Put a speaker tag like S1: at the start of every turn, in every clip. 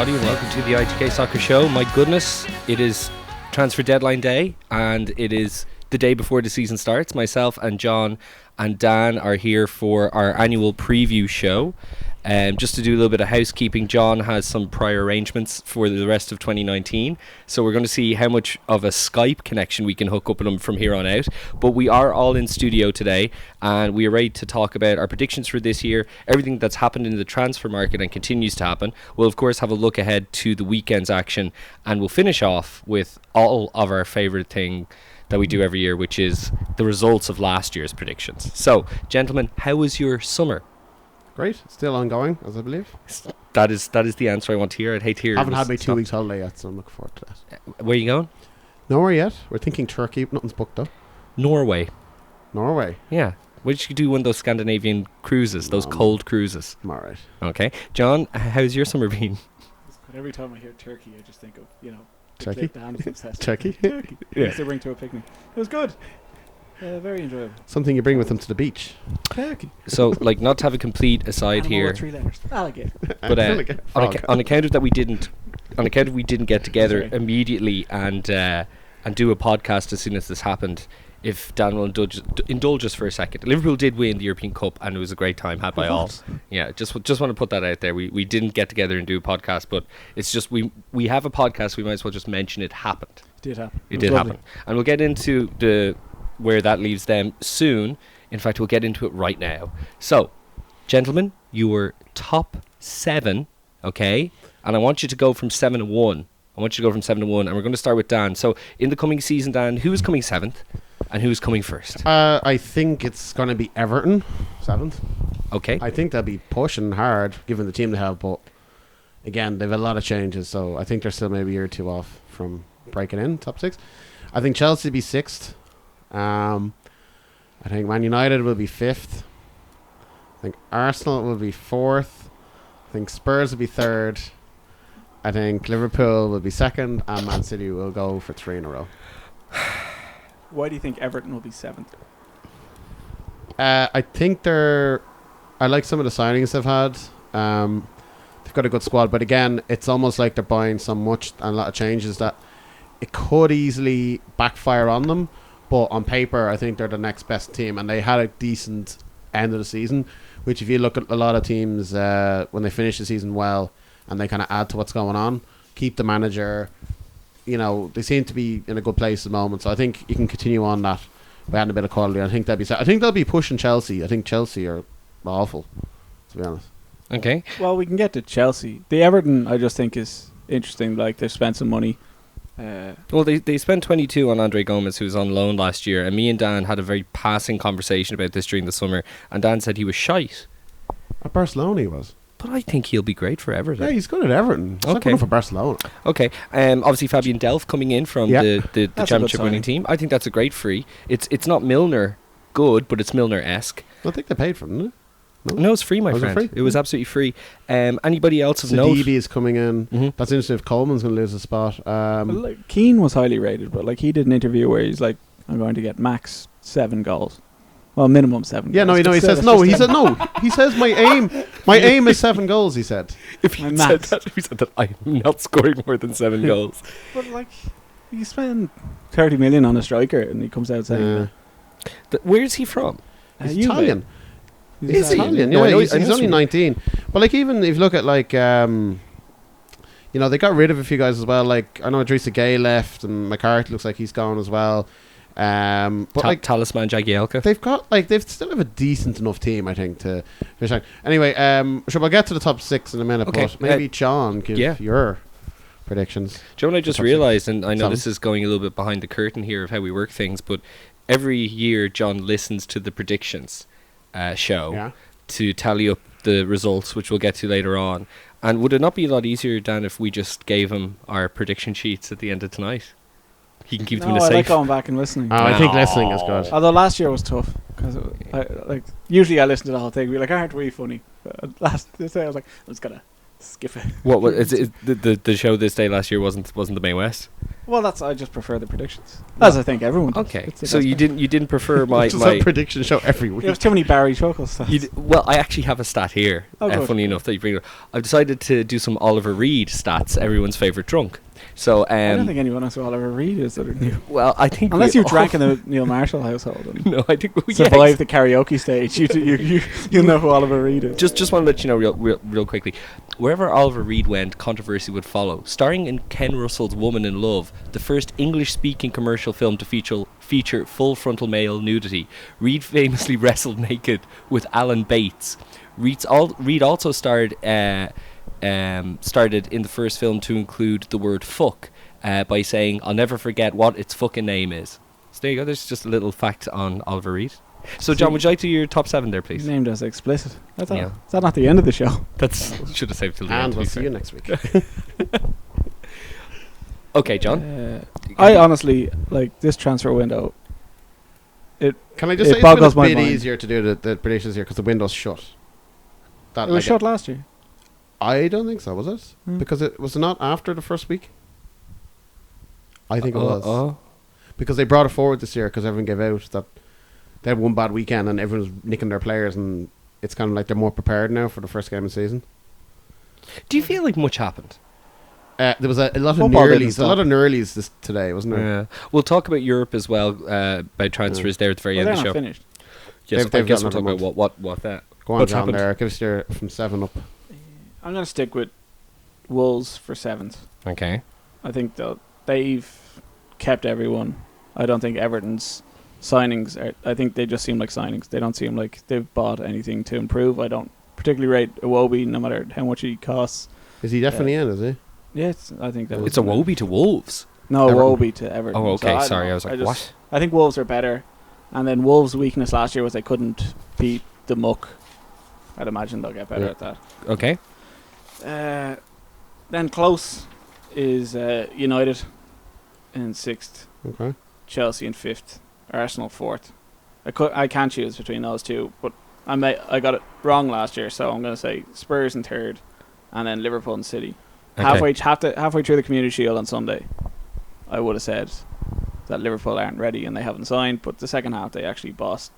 S1: everybody, and welcome to the ITK Soccer Show. My goodness, it is transfer deadline day, and it is the day before the season starts. Myself and John and Dan are here for our annual preview show. Just to do a little bit of housekeeping, John has some prior arrangements for the rest of 2019, so we're going to see how much of a Skype connection we can hook up with him from here on out. But we are all in studio today, and we are ready to talk about our predictions for this year, everything that's happened in the transfer market and continues to happen. We'll of course have a look ahead to the weekend's action, and we'll finish off with all of our favourite thing that we do every year, which is the results of last year's predictions. So, gentlemen, how was your summer?
S2: Great, still ongoing, as I believe.
S1: That is the answer I want to hear. I'd hate to hear.
S2: I haven't had my 2 weeks holiday yet, so I'm looking forward to that.
S1: Where are you going?
S2: Nowhere yet. We're thinking Turkey, nothing's booked though.
S1: Norway.
S2: Yeah.
S1: Why don't you do one of those Scandinavian cruises, those cold cruises?
S2: I'm alright.
S1: Okay. John, how's your summer been?
S3: Every time I hear Turkey, I just think of,
S2: Turkey?
S3: Turkey?
S2: Turkey?
S3: Yeah. They bring to a picnic. It was good. Very enjoyable.
S2: Something you bring with them to the beach.
S3: Turkey.
S1: So, like, not to have a complete aside here,
S3: With 3 letters. Alligator.
S1: but on account of that we didn't get together immediately and do a podcast as soon as this happened. If Dan will indulge us for a second, Liverpool did win the European Cup, and it was a great time had by all. Yeah, just want to put that out there. We didn't get together and do a podcast, but it's just we have a podcast. We might as well just mention it happened.
S3: It did happen.
S1: It did happen, and we'll get into where that leaves them soon. In fact, we'll get into it right now. So, gentlemen, your top 7, okay? And I want you to go from 7 to 1. And we're going to start with Dan. So, in the coming season, Dan, who is coming 7th? And who's coming first?
S2: I think it's going to be Everton, 7th.
S1: Okay.
S2: I think they'll be pushing hard, given the team they have, but again, they've a lot of changes, so I think they're still maybe a year or two off from breaking in, top 6. I think Chelsea will be 6th. I think Man United will be 5th. I think Arsenal will be 4th. I think Spurs will be 3rd. I think Liverpool will be 2nd, and Man City will go for 3 in a row.
S3: Why do you think Everton will be 7th?
S2: I think I like some of the signings they've had. They've got a good squad, but again, it's almost like they're buying so much and a lot of changes that it could easily backfire on them. But on paper, I think they're the next best team, and they had a decent end of the season, which if you look at a lot of teams, when they finish the season well and they kind of add to what's going on, keep the manager, they seem to be in a good place at the moment. So I think you can continue on that by adding a bit of quality. I think they'll be pushing Chelsea. I think Chelsea are awful, to be honest.
S1: Okay.
S3: Well, we can get to Chelsea. The Everton, I just think, is interesting. Like, they've spent some money.
S1: Well, they spent 22 on Andre Gomez, who was on loan last year, and me and Dan had a very passing conversation about this during the summer, and Dan said he was shite.
S2: At Barcelona he was.
S1: But I think he'll be great for Everton.
S2: Yeah, he's good at Everton. He's not good enough for Barcelona.
S1: Okay. Obviously Fabian Delph coming in from the championship winning team. I think that's a great free. It's not Milner good, but it's Milner-esque.
S2: I think they paid for him, didn't they?
S1: No, it's free, my friend. It was absolutely free. Anybody else of note?
S2: Sidibe is coming in. Mm-hmm. That's interesting if Coleman's going to lose a spot.
S3: Keane was highly rated, but he did an interview where he's like, I'm going to get max 7 goals. Well, minimum 7 goals.
S2: Yeah, he says no. He said no. He says my aim is 7 goals, he said.
S1: If he said that, I'm not scoring more than 7 goals.
S3: But you spend 30 million on a striker and he comes out saying
S1: where's he from?
S2: He's Italian.
S3: He's
S2: Italian,
S1: yeah.
S2: No, he's only 19. But even if you look at they got rid of a few guys as well. Like, I know Idrissa Gueye left, and McCarthy looks like he's gone as well. But
S1: Talisman Jagielka.
S2: They still have a decent enough team, I think, to finish on. Anyway, we'll get to the top 6 in a minute. Okay. But maybe John, give your predictions.
S1: Joe and I just realised, and I know this is going a little bit behind the curtain here of how we work things, but every year John listens to the predictions show to tally up the results, which we'll get to later on. And would it not be a lot easier, Dan, if we just gave him our prediction sheets at the end of tonight? He can keep them in a safe.
S3: I like going back and listening.
S2: I think listening is good.
S3: Although last year was tough because usually I listen to the whole thing. We're like, aren't we funny? Last this day I was like, I'm just gonna skip it.
S1: What was the show this day last year wasn't the May West?
S3: Well, I just prefer the predictions, as I think everyone does.
S1: Okay,
S3: It's the
S1: so
S3: best
S1: you
S3: way.
S1: didn't prefer my
S2: Just a prediction show every week.
S3: There's too many Barry Chuckles stats.
S1: Well, I actually have a stat here.
S3: Oh, good.
S1: Funny enough that you bring it up. I've decided to do some Oliver Reed stats, everyone's favourite drunk. So,
S3: I don't think anyone else will ever read is that new.
S1: well, I think
S3: Unless
S1: we
S3: you drank in the Neil Marshall household and
S1: No, I think we
S3: survived the karaoke stage. You'll know who Oliver Reed is.
S1: Just want to let you know real quickly. Wherever Oliver Reed went, controversy would follow. Starring in Ken Russell's Woman in Love, the first English-speaking commercial film to feature full frontal male nudity, Reed famously wrestled naked with Alan Bates. Reed also started in the first film to include the word fuck by saying, "I'll never forget what its fucking name is." So there you go. There's just a little fact on Oliver Reed. So, John, would you like to do your top 7 there, please?
S3: Named as explicit. Is
S1: Yeah.
S3: that not the end of the show?
S1: That's should have saved till the end.
S2: And
S1: to
S2: we'll
S1: be
S2: see
S1: fair.
S2: you next week.
S1: Okay, John.
S3: I honestly like this transfer window.
S2: Can I just
S3: It
S2: say it's been a
S3: boggles my
S2: bit
S3: mind.
S2: easier to do the predictions here because the window's shut. That
S3: It was shut last year.
S2: I don't think so, was it?
S3: Hmm.
S2: Because it was not after the first week. I think it was
S1: Oh.
S2: because they brought it forward this year because everyone gave out that they had one bad weekend and everyone's nicking their players, and it's kind of like they're more prepared now for the first game of the season.
S1: Do you feel like much happened?
S2: There was a lot of
S3: Football didn't
S2: nearlies, a
S3: stop.
S2: lot of nearlies today, wasn't there?
S1: Yeah. We'll talk about Europe as well by transfers there at the very
S3: Well,
S1: end
S3: they're
S1: of the
S3: not
S1: show.
S3: finished.
S1: Yes,
S2: They've
S1: I guess we'll
S2: got
S1: talk
S2: another
S1: about what that.
S2: Go on,
S1: What's
S2: John.
S1: happened?
S2: There, give us your from 7 up.
S3: I'm going to stick with Wolves for 7th.
S1: Okay.
S3: I think they've kept everyone. I don't think Everton's signings I think they just seem like signings. They don't seem like they've bought anything to improve. I don't particularly rate Iwobi, no matter how much he costs.
S2: Is he definitely in? Is he?
S3: Yes, I think that
S1: It's a Wobie to Wolves.
S3: No,
S2: Everton.
S3: Iwobi to Everton.
S1: Oh,
S3: So
S1: okay.
S3: don't
S1: Sorry,
S3: know.
S1: I was like, what?
S3: I think Wolves are better. And then Wolves' weakness last year was they couldn't beat the muck. I'd imagine they'll get better
S2: Yeah.
S3: at that.
S1: Okay.
S3: Then close is United in 6th,
S2: Okay.
S3: Chelsea in 5th, Arsenal 4th. I can't choose between those two, but I got it wrong last year, so I'm going to say Spurs in 3rd, and then Liverpool and City.
S1: Okay.
S3: Halfway through the Community Shield on Sunday, I would have said that Liverpool aren't ready and they haven't signed, but the second half they actually bossed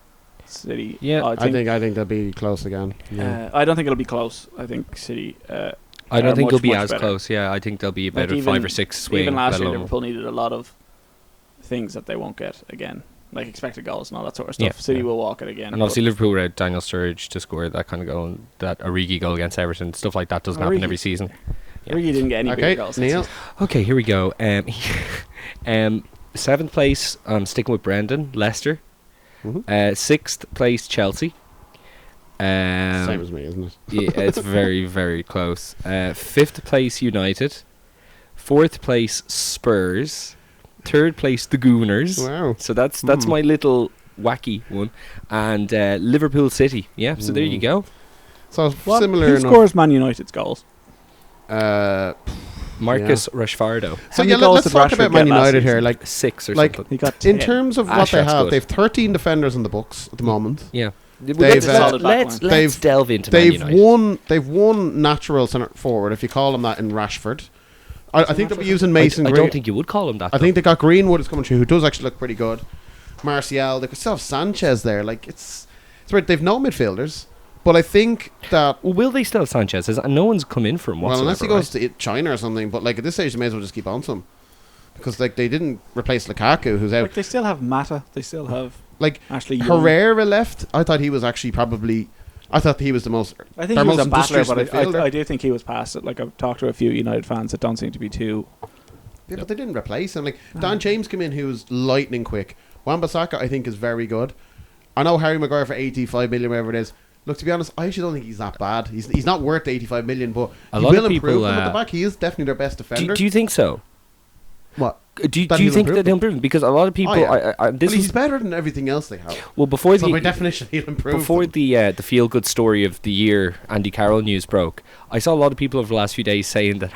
S3: City.
S1: Yeah.
S2: I think they'll be close again. Yeah.
S3: I don't think it'll be close. I think City.
S1: I don't
S3: are
S1: think
S3: much,
S1: it'll be
S3: much
S1: as
S3: better.
S1: close. Yeah, I think there'll be about
S3: Like
S1: a 5 or 6 swing.
S3: Even last
S1: let
S3: year,
S1: alone-
S3: Liverpool needed a lot of things that they won't get again, like expected goals and all that sort of
S1: Yeah,
S3: stuff. City
S1: yeah.
S3: will walk it again.
S1: And obviously Liverpool without Daniel Sturridge to score that kind of goal, and that Origi goal against Everton, stuff like that doesn't happen
S3: Origi.
S1: every season. Yeah.
S3: Really didn't get any
S2: Okay,
S3: big goals.
S2: Neil.
S1: Okay, here we go. 7th place, I'm sticking with Brendan, Leicester.
S2: Mhm.
S1: 6th place, Chelsea.
S2: Same as me, isn't it?
S1: Yeah, it's very, very close. 5th place, United. 4th place, Spurs. 3rd place, the Gooners.
S2: Wow.
S1: So that's my little wacky one. And Liverpool City. Yeah, so there you go.
S2: So
S3: What?
S2: similar
S3: Who
S2: enough.
S3: scores Man United's goals?
S1: Marcus Rashfardo.
S2: So
S3: many
S2: yeah,
S3: goals
S2: let's
S3: did
S2: talk
S3: Rashford
S2: about Man
S3: get last
S2: United here.
S3: season?
S2: Like
S1: 6 or
S2: Like,
S1: something.
S3: He got 10.
S2: in terms of what
S1: Ashrat's
S2: they have,
S1: good.
S2: they've 13 defenders in the books at the moment.
S1: Yeah.
S2: They've,
S3: solid
S1: let's
S3: backline.
S2: they've-
S1: delve into Man
S2: They've
S1: United.
S2: They've won natural centre forward, if you call them that, in Rashford. I think they'll be using Mason
S1: I
S2: Green.
S1: don't think you would call him that.
S2: I think they got Greenwood is coming through, who does actually look pretty good. Martial, they could still have Sanchez there. Like it's weird. They've no midfielders, but I think that
S1: Well, will they still have Sanchez? And no one's come in for him whatsoever.
S2: unless he goes to China or something, but like at this stage, they may as well just keep on to him because like they didn't replace Lukaku, who's out.
S3: Like they still have Mata. They still have
S2: Like
S3: Ashley Young.
S2: Herrera left. I thought he was actually probably. I thought he was the most.
S3: I think
S2: their
S3: he was
S2: most
S3: a battler,
S2: industrious
S3: but
S2: midfielder.
S3: I do think he was past it. Like I've talked to a few United fans that don't seem to be too.
S2: Yeah, but they didn't replace him. Like Dan James came in, who was lightning quick. Wan-Bissaka, I think, is very good. I know Harry Maguire for 85 million, whatever it is. Look, to be honest, I actually don't think he's that bad. He's not worth the 85 million, but
S1: A
S2: he
S1: lot of
S2: will
S1: people,
S2: improve them at the back. He is definitely their best defender.
S1: do you think so?
S2: What?
S1: Do you
S2: That he'll
S1: think
S2: improve
S1: that
S2: them?
S1: he'll improve? Because a lot of people,
S2: yeah.
S1: this
S2: Well, he's
S1: was
S2: better than everything else they have.
S1: well before
S2: So by
S1: the
S2: definition, he'll improve.
S1: before
S2: them.
S1: the feel good story of the year, Andy Carroll news broke. I saw a lot of people over the last few days saying that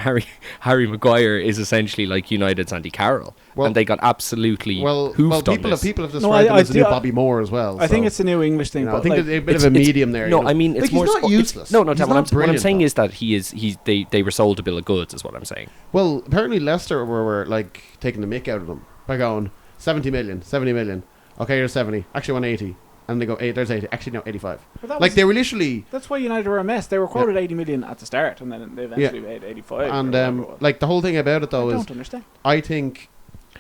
S1: Harry Maguire is essentially like United's Andy Carroll. and they got absolutely
S2: well,
S1: hoofed on
S2: people
S1: this.
S2: have
S3: No,
S2: described him
S3: I
S2: as the new
S3: do-
S2: Bobby Moore as well.
S3: I think
S2: so,
S3: it's the new English thing.
S2: I
S3: but
S2: think
S3: like,
S2: there's a bit of a medium there.
S1: No,
S2: you know.
S1: I mean it's
S2: Like,
S1: more
S2: he's not useless.
S1: No,
S2: He's
S1: Dan, what
S2: not
S1: I'm
S2: brilliant,
S1: saying
S2: though.
S1: is that they were sold a bill of goods, is what I'm saying.
S2: Well, apparently Leicester were like taking the mick out of them by going 70 million. Okay, here's 70. Actually, 180. And they go, there's 80. Actually, no, 85.
S3: but that
S2: Like
S3: was-
S2: they were literally,
S3: That's why United were a mess. They were quoted 80 million at the start, and then they eventually paid 85.
S2: and
S3: or whatever it was.
S2: like the whole thing about it though
S3: I
S2: is,
S3: don't understand.
S2: I think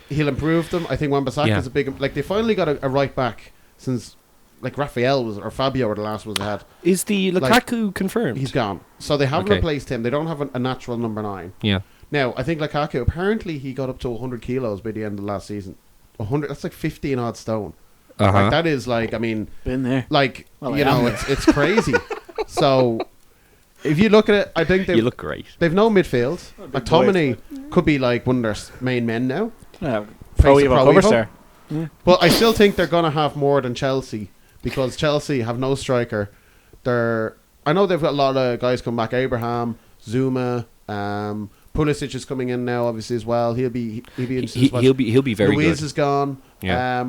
S2: he'll improve them. I think Wan-Bissaka
S1: Yeah.
S2: is a big, like they finally got a right back since like Raphael was or Fabio were the last ones they had.
S1: Is the
S2: Like,
S1: Lukaku confirmed?
S2: He's gone, so they haven't
S1: Okay.
S2: replaced him. They don't have a natural number 9.
S1: Yeah.
S2: Now I think Lukaku apparently he got up to 100 kilos by the end of last season. 100. That's like 15 odd stone. Like that is like, I mean,
S3: Been there.
S2: like
S3: Well,
S2: you
S3: I am
S2: know, it's crazy. So if you look at it, I think
S1: You look great.
S2: they've no midfield.
S3: big
S2: McTominay could be like one of their main men now.
S3: Yeah,
S2: Pro
S3: Pro Evo
S2: Evo.
S3: cover star.
S2: But I still think they're gonna have more than Chelsea because Chelsea have no striker. I know they've got a lot of guys come back. Abraham, Zuma, Pulisic is coming in now, obviously as well. He'll be interesting. to watch.
S1: He'll be very
S2: Luiz
S1: good.
S2: is gone.
S1: Yeah.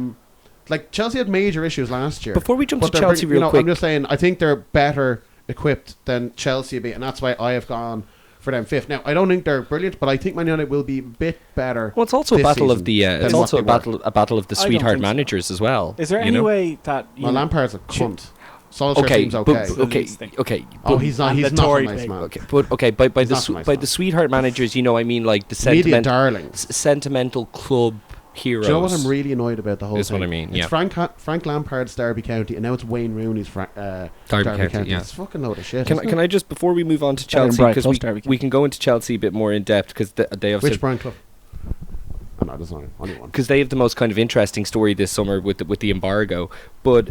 S2: Like Chelsea had major issues last year.
S1: Before we jump
S2: But
S1: to
S2: they're
S1: Chelsea
S2: bring-
S1: real quick,
S2: I'm just saying, I think they're better equipped than Chelsea will be, and that's why I have gone for them 5th. Now, I don't think they're brilliant, but I think Man United will be a bit better.
S1: well, it's also a
S2: this
S1: battle of
S2: season
S1: the.
S2: than
S1: It's
S2: what
S1: also
S2: they were.
S1: a battle of the
S3: I don't
S1: sweetheart
S3: think so.
S1: managers as well.
S3: Is there
S1: you
S3: any
S1: know?
S3: way that you
S2: Well,
S3: know,
S2: Lampard's a
S3: Should-
S2: cunt. Solskjaer
S1: Okay,
S2: seems okay.
S1: but, okay,
S3: Leeds thing.
S1: okay.
S2: Oh,
S1: but-
S2: he's not.
S3: and
S2: He's
S3: the
S2: not a
S3: Tory
S2: nice
S3: thing.
S2: man.
S1: Okay, but okay, by
S2: He's
S1: the
S2: not a nice
S1: by
S2: man.
S1: the sweetheart managers, you know, I mean like the
S2: Media darlings.
S1: sentimental club heroes.
S2: Do you know what I'm really annoyed about the whole
S1: Is
S2: thing?
S1: what I mean,
S2: It's
S1: yeah.
S2: Frank Lampard's Derby County, and now it's Wayne Rooney's
S1: Derby County, yeah.
S2: It's a fucking load of shit.
S1: Can I just before we move on to
S3: Better than
S1: Chelsea
S3: Bright
S1: because
S3: plus Derby
S1: we can go into Chelsea a bit more in depth because they have
S2: Which Brian Clough? Oh, no, there's only one.
S1: because they have the most kind of interesting story this summer with the embargo. But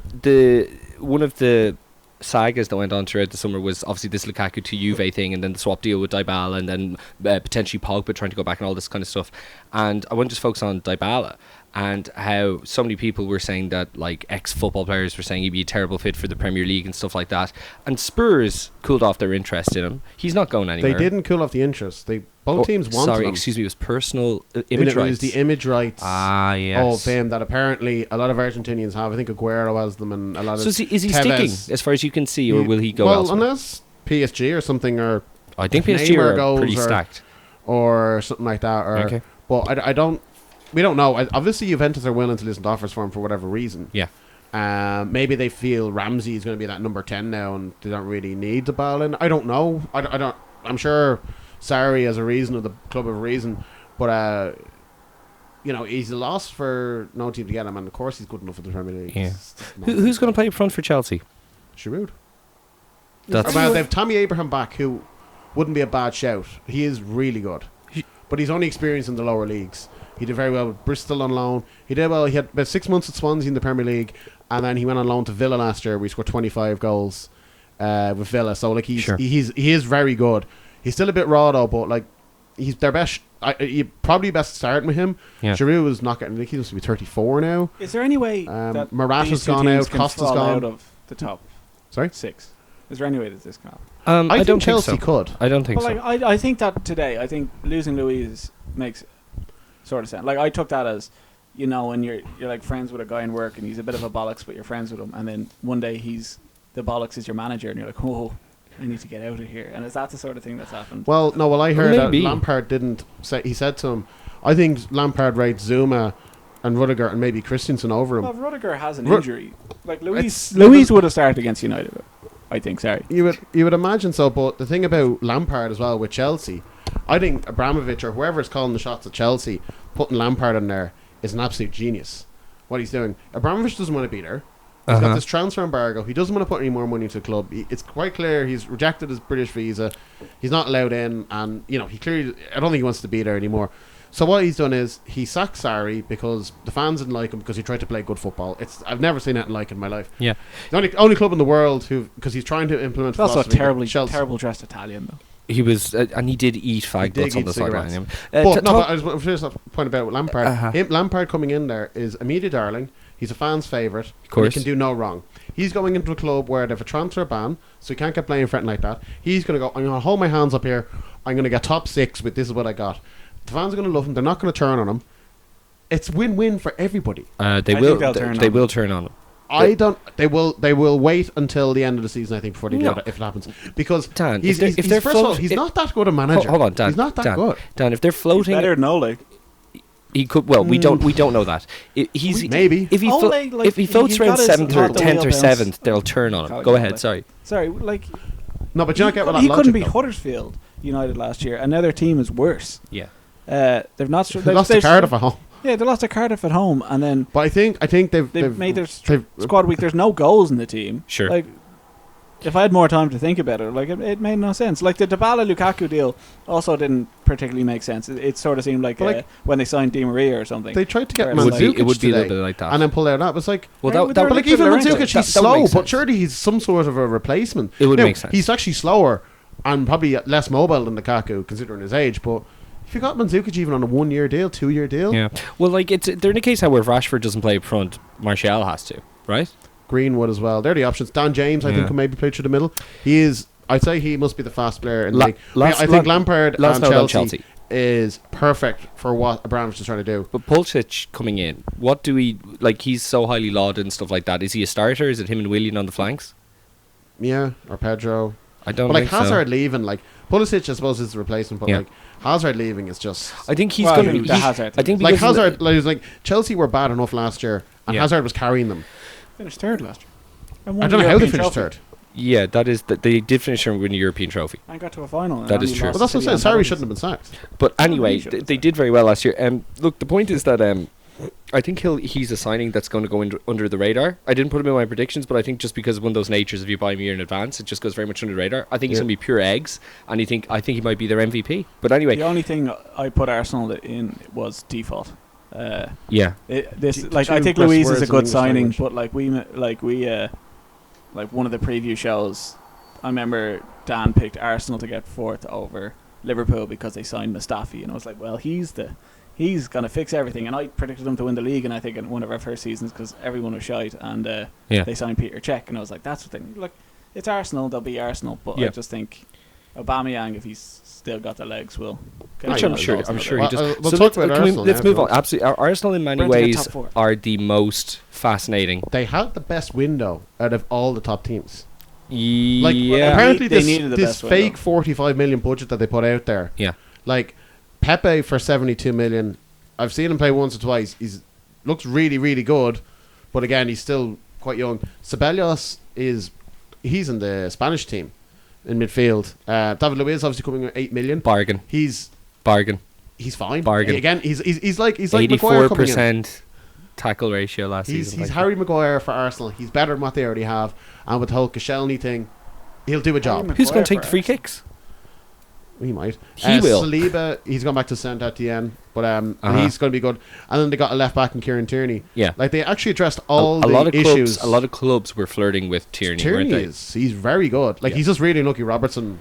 S1: one of the sagas that went on throughout the summer was obviously this Lukaku to Juve thing, and then the swap deal with Dybala, and then potentially Pogba trying to go back and all this kind of stuff. And I want to just focus on Dybala and how so many people were saying that like ex-football players were saying he'd be a terrible fit for the Premier League and stuff like that. And Spurs cooled off their interest in him. He's not going anywhere.
S2: They didn't cool off the interest. Both teams wanted
S1: Sorry,
S2: him.
S1: excuse me. It was personal
S2: And
S1: image
S2: it
S1: rights.
S2: was the image rights
S1: Ah, yes.
S2: of him that apparently a lot of Argentinians have. I think Aguero has them, and a lot of.
S1: So is he
S2: Tevez.
S1: sticking as far as you can see, or will he go
S2: well,
S1: elsewhere?
S2: unless PSG or something, or
S1: I think
S2: if
S1: PSG
S2: Neymar
S1: are
S2: goes
S1: pretty
S2: or-
S1: stacked.
S2: or something like that. Or
S1: Okay.
S2: well, I don't. We don't know. Obviously, Juventus are willing to listen to offers for him for whatever reason.
S1: Yeah.
S2: Maybe they feel Ramsey is going to be that number 10 now, and they don't really need the ball in. I don't know. I don't. I'm sure Sarri has a reason, or the club have a reason, but you know, he's a loss for no team to get him, and of course he's good enough for the Premier League.
S1: Yeah.
S2: It's just
S1: Who's going to play up front for Chelsea?
S2: Giroud?
S1: That's
S2: Well, they have Tommy Abraham back, who wouldn't be a bad shout. He is really good, but he's only experienced in the lower leagues. He did very well with Bristol on loan. He did well. He had about 6 months at Swansea in the Premier League, and then he went on loan to Villa last year, where he scored 25 goals with Villa. So like he is very good. He's still a bit raw though, but like he's their best. You probably best starting with him.
S1: Yeah.
S2: Giroud is not getting. Like, he must be 34 now.
S3: Is there any way that
S2: Morata's
S3: these two
S2: gone
S3: teams
S2: out,
S3: can
S2: Costa's
S3: fall
S2: gone.
S3: out of the top
S2: Sorry,
S3: 6? Is there any way that this can happen?
S2: I
S1: don't
S2: think Chelsea
S1: think so.
S2: could.
S1: I don't think
S3: But
S1: so.
S3: like I think that today, I think losing Louise makes sort of sense. Like I took that as, you know, when you're like friends with a guy in work and he's a bit of a bollocks, but you're friends with him, and then one day the bollocks is your manager, and you're like, oh, I need to get out of here. And is that the sort of thing that's happened?
S2: Well, no. Well, I heard that
S1: Maybe.
S2: Lampard didn't say. He said to him, "I think Lampard rates Zuma and Rudiger and maybe Christensen over him."
S3: Well, Rudiger has an
S2: Ru-
S3: injury. Like
S2: It's-
S3: Louise would have started against United, I think. Sorry.
S2: You would imagine so, but the thing about Lampard as well with Chelsea, I think Abramovich or whoever's calling the shots at Chelsea, putting Lampard in there is an absolute genius. What he's doing, Abramovich doesn't want to be there. He's got this transfer embargo. He doesn't want to put any more money into the club. It's quite clear he's rejected his British visa. He's not allowed in, and you know he clearly. I don't think he wants to be there anymore. So what he's done is he sacked Sarri because the fans didn't like him because he tried to play good football. I've never seen anything like it in my life.
S1: Yeah.
S2: The only club in the world because he's trying to implement.
S3: It's also a
S2: philosophy that
S3: terrible dressed Italian though.
S1: He was, and he did eat fag
S2: did
S1: butts on
S2: eat
S1: the
S2: cigarettes.
S1: sideline.
S2: But I just want to finish that point about Lampard.
S1: Uh-huh.
S2: Lampard coming in there is a media darling. He's a fan's favourite.
S1: Of course.
S2: He can do no wrong. He's going into a club where they have a transfer ban, so he can't get playing for anything like that. He's going to go, I'm going to hold my hands up here. I'm going to get top 6 with this is what I got. The fans are going to love him. They're not going to turn on him. it's win-win for everybody.
S1: They
S3: I
S1: will.
S3: think they'll turn
S1: They
S3: on
S1: will
S3: him.
S1: turn on him.
S2: I don't. They will wait until the end of the season, I think, before they do
S1: No.
S2: it, if it happens. Because
S1: Dan,
S2: he's,
S1: if they're
S2: first of all,
S1: float-
S2: he's
S1: if-
S2: not that good a manager.
S1: Hold on, Dan.
S2: He's not that
S1: Dan,
S2: good.
S1: Dan, if they're floating,
S3: Better than Ole.
S1: he could. Well, we don't know that. He's
S2: Maybe.
S1: if he
S3: Ole,
S1: flo-
S3: like,
S1: if he floats
S3: he
S1: around
S3: got his
S1: 7th or
S3: hot the way
S1: 10th
S3: up
S1: or
S3: bounce.
S1: 7th, they'll turn on him.
S3: Can't
S1: Go
S3: get
S1: ahead.
S3: Ole.
S1: Sorry.
S3: Sorry, like
S2: No, but you don't get what that
S3: he couldn't
S2: logic,
S3: beat
S2: though.
S3: Huddersfield United last year, and now their team is worse.
S1: Yeah.
S3: They've not.
S2: They lost to Cardiff at home.
S3: Yeah, they lost to Cardiff at home, and then
S2: But I think
S3: they've made their
S2: they've-
S3: squad weak. There's no goals in the team.
S1: Sure.
S3: Like, if I had more time to think about it, like it made no sense. Like the Dybala Lukaku deal also didn't particularly make sense. It sort of seemed like,
S2: But, like,
S3: when they signed Di Maria or something.
S2: They tried to get
S3: It
S1: It would be.
S2: Mandzukic
S1: It would be a
S2: today,
S1: little bit like that.
S2: and then pull out that. It was like,
S1: well,
S3: Yeah,
S1: that
S3: but
S1: that
S3: they're
S2: but
S1: would
S2: like even
S3: Lorenzo.
S2: Mandzukic, he's
S1: That would
S2: slow,
S1: make
S2: but
S1: sense.
S2: surely he's some sort of a replacement.
S1: It would
S2: Now,
S1: make sense.
S2: He's actually slower and probably less mobile than Lukaku, considering his age. But if you got Mandzukic even on a 1-year deal, 2-year deal,
S1: Yeah. Well, like they're in a case how where if Rashford doesn't play up front, Martial has to, right?
S2: Greenwood as well. They're the options. Dan James, I
S1: Yeah.
S2: think, can maybe play through the middle. He is. I'd say he must be the fast player in the league.
S1: last-
S2: I think Lampard
S1: last
S2: and
S1: note on
S2: Chelsea is perfect for what Abramovich is trying to do.
S1: But Pulisic coming in, what do we like? He's so highly lauded and stuff like that. Is he a starter? Is it him and Willian on the flanks?
S2: Yeah, or Pedro.
S1: I don't
S2: But like
S1: think
S2: Hazard
S1: so.
S2: leaving, like Pulisic, I suppose is the replacement. But
S1: Yeah.
S2: like Hazard leaving is just
S1: I think he's
S3: Well,
S1: going
S3: I
S1: to
S3: think
S1: be.
S3: the Hazard
S1: I think
S2: like
S1: because of
S2: Hazard. Like, it was like Chelsea were bad enough last year, and
S1: Yeah.
S2: Hazard was carrying them.
S3: Finished third last year. And
S2: I
S3: won
S2: don't
S3: the
S2: know how they
S3: European
S2: finished
S3: trophy.
S2: third.
S1: Yeah, that is that they did finish and win a European trophy.
S3: And got to a final. and
S1: That is
S3: only
S1: true.
S3: lost
S2: But that's
S3: to
S2: what I'm
S3: City
S2: saying.
S3: on
S2: Sarri
S3: penalties.
S2: shouldn't have been sacked.
S1: But anyway,
S3: he should have
S1: they did very well last year. Look, the point is that I think he's a signing that's going to go under the radar. I didn't put him in my predictions, but I think just because of one of those natures, if you buy him a year in advance, it just goes very much under the radar. I think he's
S2: Yeah.
S1: going to be pure eggs, and I think he might be their MVP. But anyway,
S3: The only thing I put Arsenal in was default.
S1: yeah,
S3: I think
S2: Two best
S3: Louise
S2: words
S3: is a
S2: in
S3: good
S2: English
S3: signing,
S2: language.
S3: but like one of the preview shows, I remember Dan picked Arsenal to get fourth over Liverpool because they signed Mustafi, and I was like, well, he's gonna fix everything, and I predicted them to win the league, and I think in one of our first seasons because everyone was shite, and
S1: yeah.
S3: they signed Peter Cech, and I was like, that's what they need. Like, it's Arsenal, they'll be Arsenal, but
S1: Yeah.
S3: I just think Aubameyang, if he's still got the legs, will get
S1: Which
S3: some
S1: I'm sure.
S3: results
S1: I'm
S3: out of
S1: sure
S3: it.
S1: he does.
S2: Well, we'll
S1: So
S2: talk about
S1: can we-
S2: Arsenal
S1: let's
S2: now,
S1: move
S2: if you
S1: on. Absolutely, Arsenal in many
S3: Brentford get
S1: ways
S3: top four.
S1: are the most fascinating.
S2: They had the best window out of all the top teams.
S1: Yeah,
S2: Like apparently
S3: They
S2: this,
S3: needed the
S2: this
S3: best window.
S2: fake 45 million budget that they put out there.
S1: yeah.
S2: Like Pepe for 72 million. I've seen him play once or twice. He's looks really, really good, but again, he's still quite young. Ceballos he's in the Spanish team in midfield. David Luiz obviously coming with 8 million.
S1: Bargain,
S2: He's
S1: bargain.
S2: fine.
S1: Bargain.
S2: Again, he's like Maguire
S1: 84%
S2: coming in.
S1: tackle ratio last season.
S2: He's
S1: like
S2: Harry Maguire for Arsenal. He's better than what they already have, and with the whole Koscielny thing, he'll do a job.
S3: Maguire
S1: who's going to take
S3: for
S1: the free
S3: Arsenal.
S1: kicks?
S2: He might.
S1: He will.
S2: Saliba, he's gone back to Saint Etienne, but
S1: Uh-huh.
S2: he's going to be good. And then they got a left back in Kieran Tierney.
S1: Yeah.
S2: Like they actually addressed all
S1: a lot
S2: the
S1: of
S2: issues.
S1: clubs. A lot of clubs were flirting with Tierney, weren't they?
S2: He's very good. Like
S1: Yeah.
S2: he's just really lucky. Robertson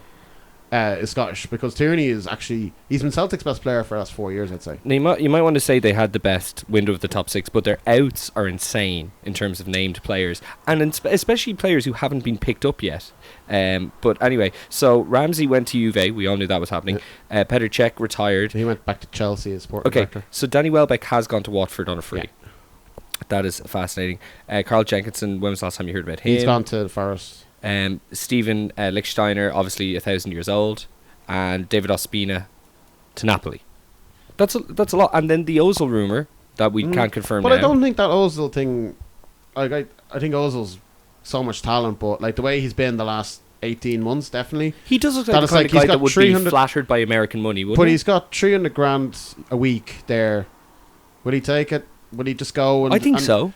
S2: is Scottish because Tierney is actually he's been Celtic's best player for the last 4 years, I'd say.
S1: Now, you might want to say they had the best window of the top six, but their outs are insane in terms of named players, and especially players who haven't been picked up yet. But anyway, so Ramsey went to Juve. We all knew that was happening. Petr Cech retired.
S2: He went back to Chelsea as sporting
S1: Okay,
S2: director.
S1: so Danny Welbeck has gone to Watford on a free.
S2: Yeah.
S1: That is fascinating. Carl Jenkinson, when was the last time you heard about him?
S2: He's gone to Forest.
S1: Stephen Lichtsteiner, obviously 1,000 years old, and David Ospina to Napoli. That's a lot. And then the Ozil rumor that we can't confirm
S2: But
S1: now.
S2: I don't think that Ozil thing. Like I think Ozil's so much talent, but like the way he's been the last 18 months, definitely.
S1: He does look
S2: That
S1: like the
S2: is
S1: kind
S2: like
S1: of
S2: he's
S1: guy
S2: got
S1: that would be
S2: 300
S1: flattered by American money, wouldn't
S2: But
S1: he?
S2: he's got 300 grand a week there. Would he take it? Would he just go? And,
S1: I think
S2: and-
S1: so.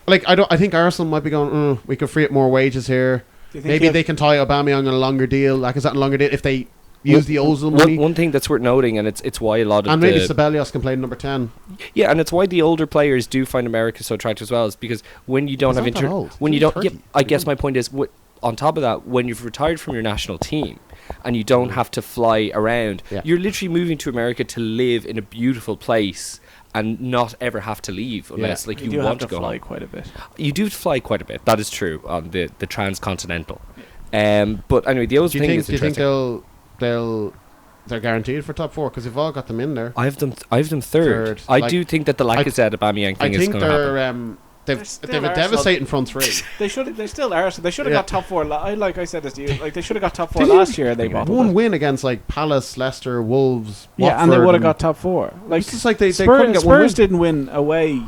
S2: Like I think Arsenal might be going. We could free up more wages here.
S3: Do you think
S2: Maybe
S3: he'll-
S2: they can tie Aubameyang on a longer deal. Like is that a longer deal if they use the Ozil money?
S1: One thing that's worth noting, and it's why a lot of
S2: And maybe
S1: the
S2: Ceballos can play number 10.
S1: yeah, and it's why the older players do find America so attractive as well, is because when you don't
S2: He's
S1: have
S2: not that old.
S1: when you
S2: He's
S1: don't, yeah,
S2: 30.
S1: I guess my point is, on top of that, when you've retired from your national team and you don't have to fly around,
S2: Yeah.
S1: you're literally moving to America to live in a beautiful place and not ever have to leave unless like
S3: You
S1: you
S3: do have
S1: want
S3: to
S1: to go
S3: fly
S1: home.
S3: quite a bit.
S1: You do fly quite a bit. That is true on the transcontinental. But anyway, the other
S2: Do
S1: thing
S2: you
S1: is
S2: think
S1: interesting.
S2: they'll they're guaranteed for top 4 because they've all got them in there.
S1: I have them third. I
S2: Like,
S1: do think that the Lacazette Aubameyang
S2: I
S1: thing is
S2: think
S1: going to happen.
S2: they're
S3: They're
S2: they've
S3: still
S2: a
S3: Arsenal.
S2: devastating front three.
S3: They still are. So they should have
S2: Yeah.
S3: got top 4. Like I said this to you, like they should have got top 4
S2: They
S3: last year. They bottled
S2: one
S3: it.
S2: win against like Palace, Leicester, Wolves,
S3: Yeah, and they
S2: Watford
S3: would have got top 4. Like
S2: it's just like they couldn't get one
S3: Spurs
S2: win.
S3: didn't win away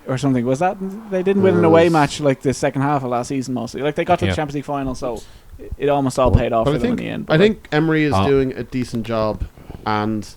S3: or something. Was that they didn't win an away match like the second half of last season mostly? Like they got to the Champions League final, so it almost all paid off
S2: But
S3: for
S2: I
S3: them in
S2: think
S3: the end.
S2: I think Emery is
S1: Oh.
S2: doing a decent job, and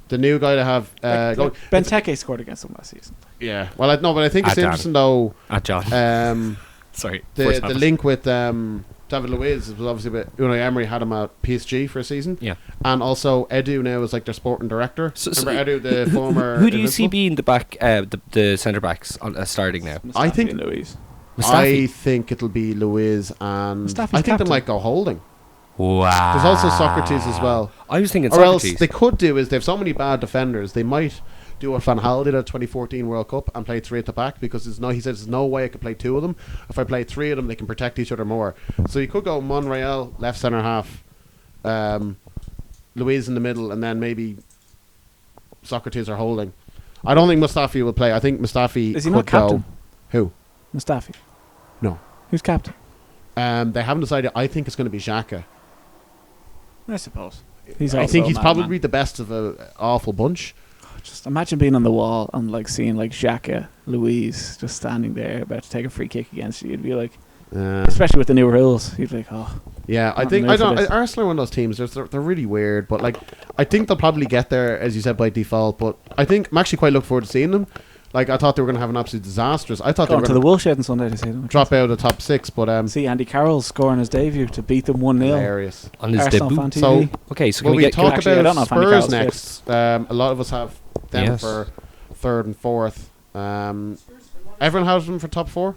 S2: the new guy to have going.
S3: Benteke scored against them last season.
S2: Yeah, well, but I think it's
S1: Dan.
S2: interesting though.
S1: John.
S2: Sorry,
S1: First
S2: the
S1: half.
S2: link with David Luiz was obviously with Unai Emery had him at PSG for a season.
S1: Yeah.
S2: And also Edu now is like their sporting director.
S1: So
S2: Remember Edu, the former.
S1: Who do you see
S2: Invincible?
S1: being the back, the centre backs starting now?
S2: I think-
S3: Mustafi and Luiz.
S2: I
S1: Mustafi.
S2: think it'll be Luiz, and
S3: Mustafi's
S2: I think
S3: captain.
S2: they might go Holding.
S1: Wow.
S2: There's also Socrates as well.
S1: I was thinking
S2: Or else
S1: Socrates.
S2: they could do is they have so many bad defenders, they might do what Van Gaal did at 2014 World Cup and play 3 at the back because he says there's no way I could play 2 of them. If I play 3 of them, they can protect each other more. So you could go Monreal left centre half, Luiz in the middle, and then maybe Socrates or Holding. I don't think Mustafi will play. I think Mustafi
S3: Is he
S2: could
S3: not captain?
S2: go. Who?
S3: Mustafi.
S2: No.
S3: Who's captain?
S2: They haven't decided. I think it's going to be Xhaka.
S3: I suppose. He's
S2: I
S3: also
S2: think
S3: a
S2: he's
S3: madman.
S2: probably the best of an awful bunch.
S3: Just imagine being on the wall and like seeing like Xhaka, Luiz just standing there about to take a free kick against you. You'd be like, especially with the new rules, you'd be like, oh.
S2: Yeah, I
S3: Not
S2: think
S3: in the
S2: I
S3: mood for
S2: don't.
S3: this.
S2: Arsenal are one of those teams. They're really weird, but like I think they'll probably get there, as you said, by default. But I think I'm actually quite looking forward to seeing them. Like I thought they were going to have an absolute disastrous. I thought they
S3: Going
S2: were
S3: to the
S2: going to
S3: Woolshed on Sunday to see them.
S2: drop out of the top 6, but
S3: See Andy Carroll scoring his debut to beat them 1-0.
S2: hilarious.
S1: on his
S3: Arsenal
S1: debut.
S3: fan TV.
S2: So
S1: Okay, so can
S2: when
S1: we
S2: we
S1: get
S2: talk
S3: Actually, I don't know
S2: about
S3: if Andy
S2: Spurs
S3: Carroll's
S2: next, a lot of us have them
S1: Yes.
S2: for 3rd and 4th. Everyone has them for top 4.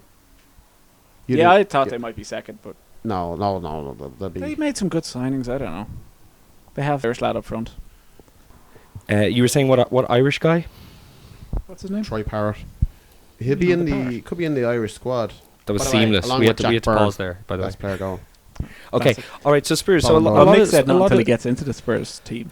S2: You
S3: Yeah,
S2: do?
S3: I thought they might be second, but
S2: No. They'll be.
S3: they made some good signings. I don't know. They have Irish lad up front.
S1: You were saying what Irish guy?
S3: What's his name?
S2: Troy Parrott. He'll be in
S3: Not the
S2: the
S3: Parrott.
S2: could be in the Irish squad.
S1: That was
S2: By the way,
S1: seamless.
S2: along
S1: We had
S2: with
S1: to
S2: Jack
S1: pause
S2: Byrne,
S1: there, by the way.
S2: best player going.
S1: Okay, all right. So Spurs. So a,
S2: Well,
S1: lo- a
S2: well,
S1: lot
S3: Mick
S1: of
S3: said
S1: a
S3: not
S1: lot
S3: until he
S1: of
S3: gets into the Spurs team.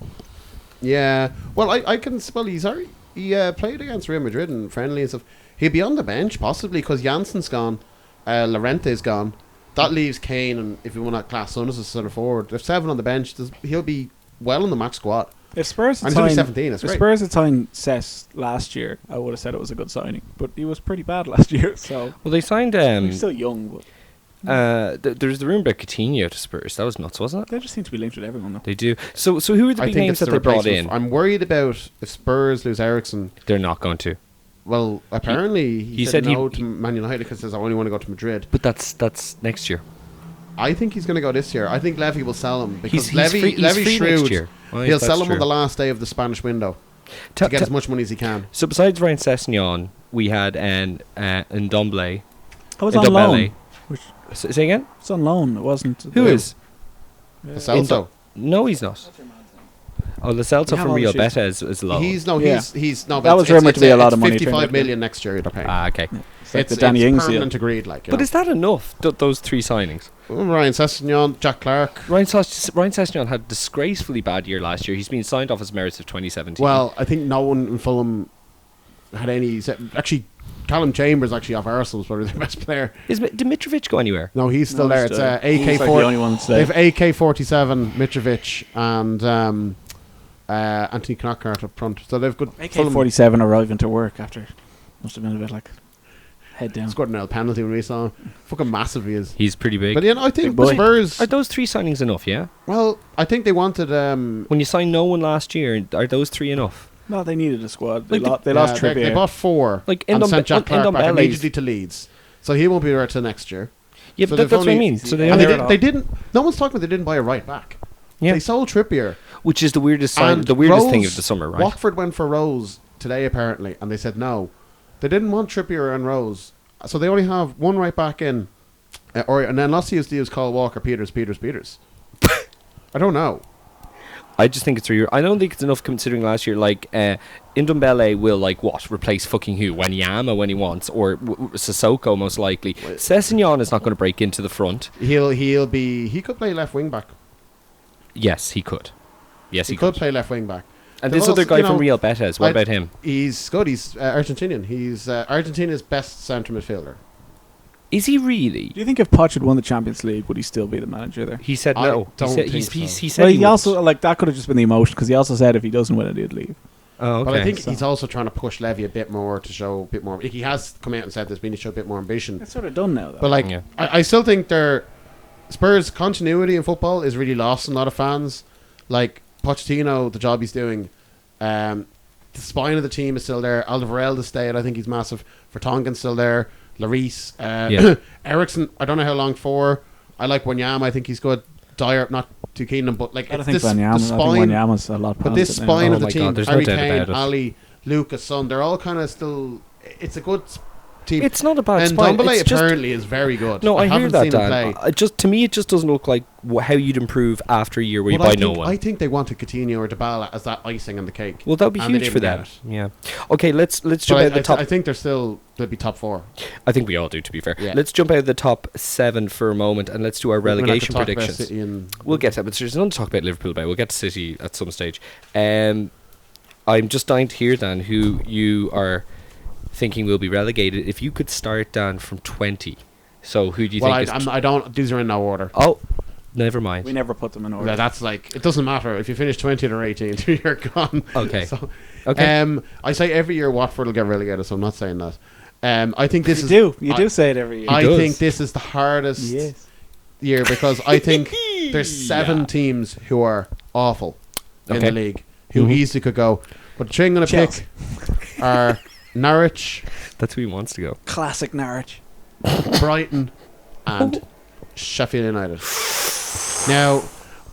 S2: Yeah, well, I can. Well, he's already he played against Real Madrid in friendly and stuff. He'll be on the bench possibly because Janssen's gone, Llorente's gone. That leaves Kane, and if you want that class Son as a centre forward, there's 7 on the bench. He'll be well in the max squad.
S3: If Spurs had
S2: And he's only
S3: signed,
S2: 17. That's
S3: if
S2: great.
S3: Spurs had signed Cess last year, I would have said it was a good signing. But he was pretty bad last year, so
S1: well, they signed.
S3: he's still young. But
S1: There's the rumor about Coutinho to Spurs. That was nuts, wasn't it?
S3: they just seem to be linked with everyone, though.
S1: They do. So who are the
S2: I
S1: big
S2: think
S1: names
S2: it's
S1: that
S2: the
S1: they brought
S2: replacement.
S1: in?
S2: I'm worried about if Spurs lose Ericsson.
S1: They're not going to.
S2: Well, apparently he
S1: said
S2: said no
S1: he-
S2: to Man United because he says I only want to go to Madrid.
S1: But that's next year.
S2: I think he's going to go this year. I think Levy will sell him because
S1: He's
S2: Levy's
S1: free
S2: shrewd.
S1: next year. Well,
S2: He'll
S1: that's
S2: sell him
S1: true.
S2: on the last day of the Spanish window to get as much money as he can.
S1: So besides Ryan Sessegnon, we had Ndombele.
S3: I was on loan. Which,
S1: Say again?
S3: it's on loan. It wasn't.
S1: Who is?
S3: Yeah.
S2: Celso.
S1: No, he's not. Oh, Lo Celso
S3: We have
S1: from
S3: all the
S1: Real
S3: shoes.
S1: Beta is low.
S2: He's no.
S3: Yeah.
S2: He's no.
S3: That
S2: but
S3: was
S2: it's-
S3: rumoured to be a lot
S2: it's
S3: of money.
S2: 55 million next year. They're paying.
S1: Okay.
S3: It's like the Danny Ings deal.
S2: permanent agreed. Like, you
S1: But
S2: know.
S1: is that enough? Those 3 signings.
S2: Ryan Sessegnon, Jack Clark.
S1: Ryan Sessegnon had a disgracefully bad year last year. He's been signed off as merits of 2017.
S2: Well, I think no one in Fulham had any. Actually, Callum Chambers actually off Arsenal was probably the best player.
S1: Is Dimitrovic go anywhere?
S2: No, he's still
S3: No,
S2: there.
S3: he's
S2: It's
S3: he's like the
S2: AK4.
S3: only one
S2: They
S3: today.
S2: have AK-47, Mitrovic, and Anthony Knockhart up front. So they've good. Fulham
S3: AK-47 arriving to work after must have been a bit like head down.
S2: scored an L penalty when we saw him. Fucking massive he is.
S1: He's pretty big.
S2: But I think
S3: Big boy.
S2: Spurs.
S1: Are those 3 signings enough, yeah?
S2: Well, I think they wanted.
S1: When you signed no one last year, are those 3 enough?
S3: No, they needed a squad.
S1: Like
S3: They lost
S2: They
S3: Trippier.
S2: bought 4
S1: Like
S2: and sent Jack Clark back
S1: Ndombele's-
S2: immediately to Leeds. So he won't be there till next year.
S1: Yeah,
S2: So
S1: but that's
S2: they've
S1: what I
S2: only-
S1: mean. So they
S3: And
S2: And
S1: only,
S3: they're-
S2: they didn't. No one's talking about they didn't buy a right back.
S1: yeah,
S2: They sold Trippier.
S1: which is the weirdest
S2: And
S1: the weirdest thing
S2: Rose-
S1: of the summer, right?
S2: Watford went for Rose today apparently, and they said no. They didn't want Trippier and Rose, so they only have one right back in, and then unless he used Kyle Walker, Peters. I don't know.
S1: I just think it's I don't think it's enough considering last year. Like Ndombele will replace fucking who? Wanyama when he wants, or Sissoko most likely. Sessegnon is not going to break into the front.
S2: He could play left wing back.
S1: Yes, he could. Yes,
S2: he
S1: he
S2: could
S1: could.
S2: play left wing back.
S1: And
S2: They've
S1: this other
S2: also,
S1: guy
S2: you
S1: from
S2: know,
S1: Real Betis, what about him?
S2: He's good. He's Argentinian. He's Argentina's best centre midfielder.
S1: Is he really?
S3: Do you think if Poch had won the Champions League, would he still be the manager there?
S1: He said
S2: I
S1: no.
S2: don't
S1: he said,
S2: think so.
S1: he said
S3: Well,
S1: he
S3: he also
S1: wouldn't.
S3: like that could have just been the emotion because he also said if he doesn't win it, he'd leave.
S1: Oh, okay.
S2: But I think
S3: So-
S2: he's also trying to push Levy a bit more to show a bit more. He has come out and said this, we need to show a bit more ambition.
S3: It's sort of done now, though.
S2: But like,
S1: Yeah.
S2: I still think Spurs' continuity in football is really lost on a lot of fans. Like Pochettino, the job he's doing, the spine of the team is still there. Alderweireld stayed. I think he's massive. Vertonghen's still there. Lloris,
S1: Yeah.
S2: Ericsson. I don't know how long for. I like Wanyama. I think he's good. Dyer, not too keen on him, but like
S3: I don't
S2: it's
S3: think
S2: this, the
S3: Wanyama's a lot.
S2: but this
S3: past it now.
S2: spine
S1: Oh
S2: of the
S1: my
S2: team,
S1: God, there's no
S2: Harry
S1: doubt
S2: Kane,
S1: about it.
S2: Ali, Lucas, Son, they're all kind of still. It's a good team.
S1: It's not a bad
S2: and
S1: spine.
S2: Dombele
S1: It's just,
S2: apparently is very good.
S1: no, I hear
S2: haven't
S1: that,
S2: seen him
S1: Dan.
S2: play.
S1: To me, it just doesn't look like how you'd improve after a year where you
S2: But
S1: buy no one.
S2: I think they wanted Coutinho or Dybala as that icing on the cake.
S1: Well, that would be
S2: and they
S1: huge for
S2: didn't
S1: them.
S2: get
S1: Yeah. Okay, let's jump
S2: But
S1: out of the top.
S2: I think they'll be top 4.
S1: I think we all do, to be fair.
S2: Yeah.
S1: Let's jump out of the top 7 for a moment and let's do our
S2: We're gonna have to
S1: relegation
S2: talk about
S1: predictions.
S2: City and
S1: We'll get to that, but there's nothing to talk about Liverpool about. We'll get to City at some stage. I'm just dying to hear, Dan, who you are thinking will be relegated. If you could start, Dan, from 20. So who do you
S2: well,
S1: think is...
S2: I don't. These are in no order.
S1: oh, never mind.
S3: We never put them in order.
S2: Yeah, that's like it doesn't matter if you finish 20th or 18th, you're gone.
S1: Okay.
S2: So,
S1: Okay.
S2: I say every year Watford will get relegated, so I'm not saying that. I think this
S3: You
S2: is.
S3: do say it every year.
S2: I
S1: does.
S2: think this is the hardest
S3: Yes.
S2: year because I think there's 7 teams who are awful in
S1: Okay.
S2: the league who
S1: Mhm.
S2: easily could go. But the three I'm going to
S3: Chelsea.
S2: pick are Norwich,
S1: That's who he wants to go.
S3: Classic Norwich.
S2: Brighton, and Sheffield United. Now,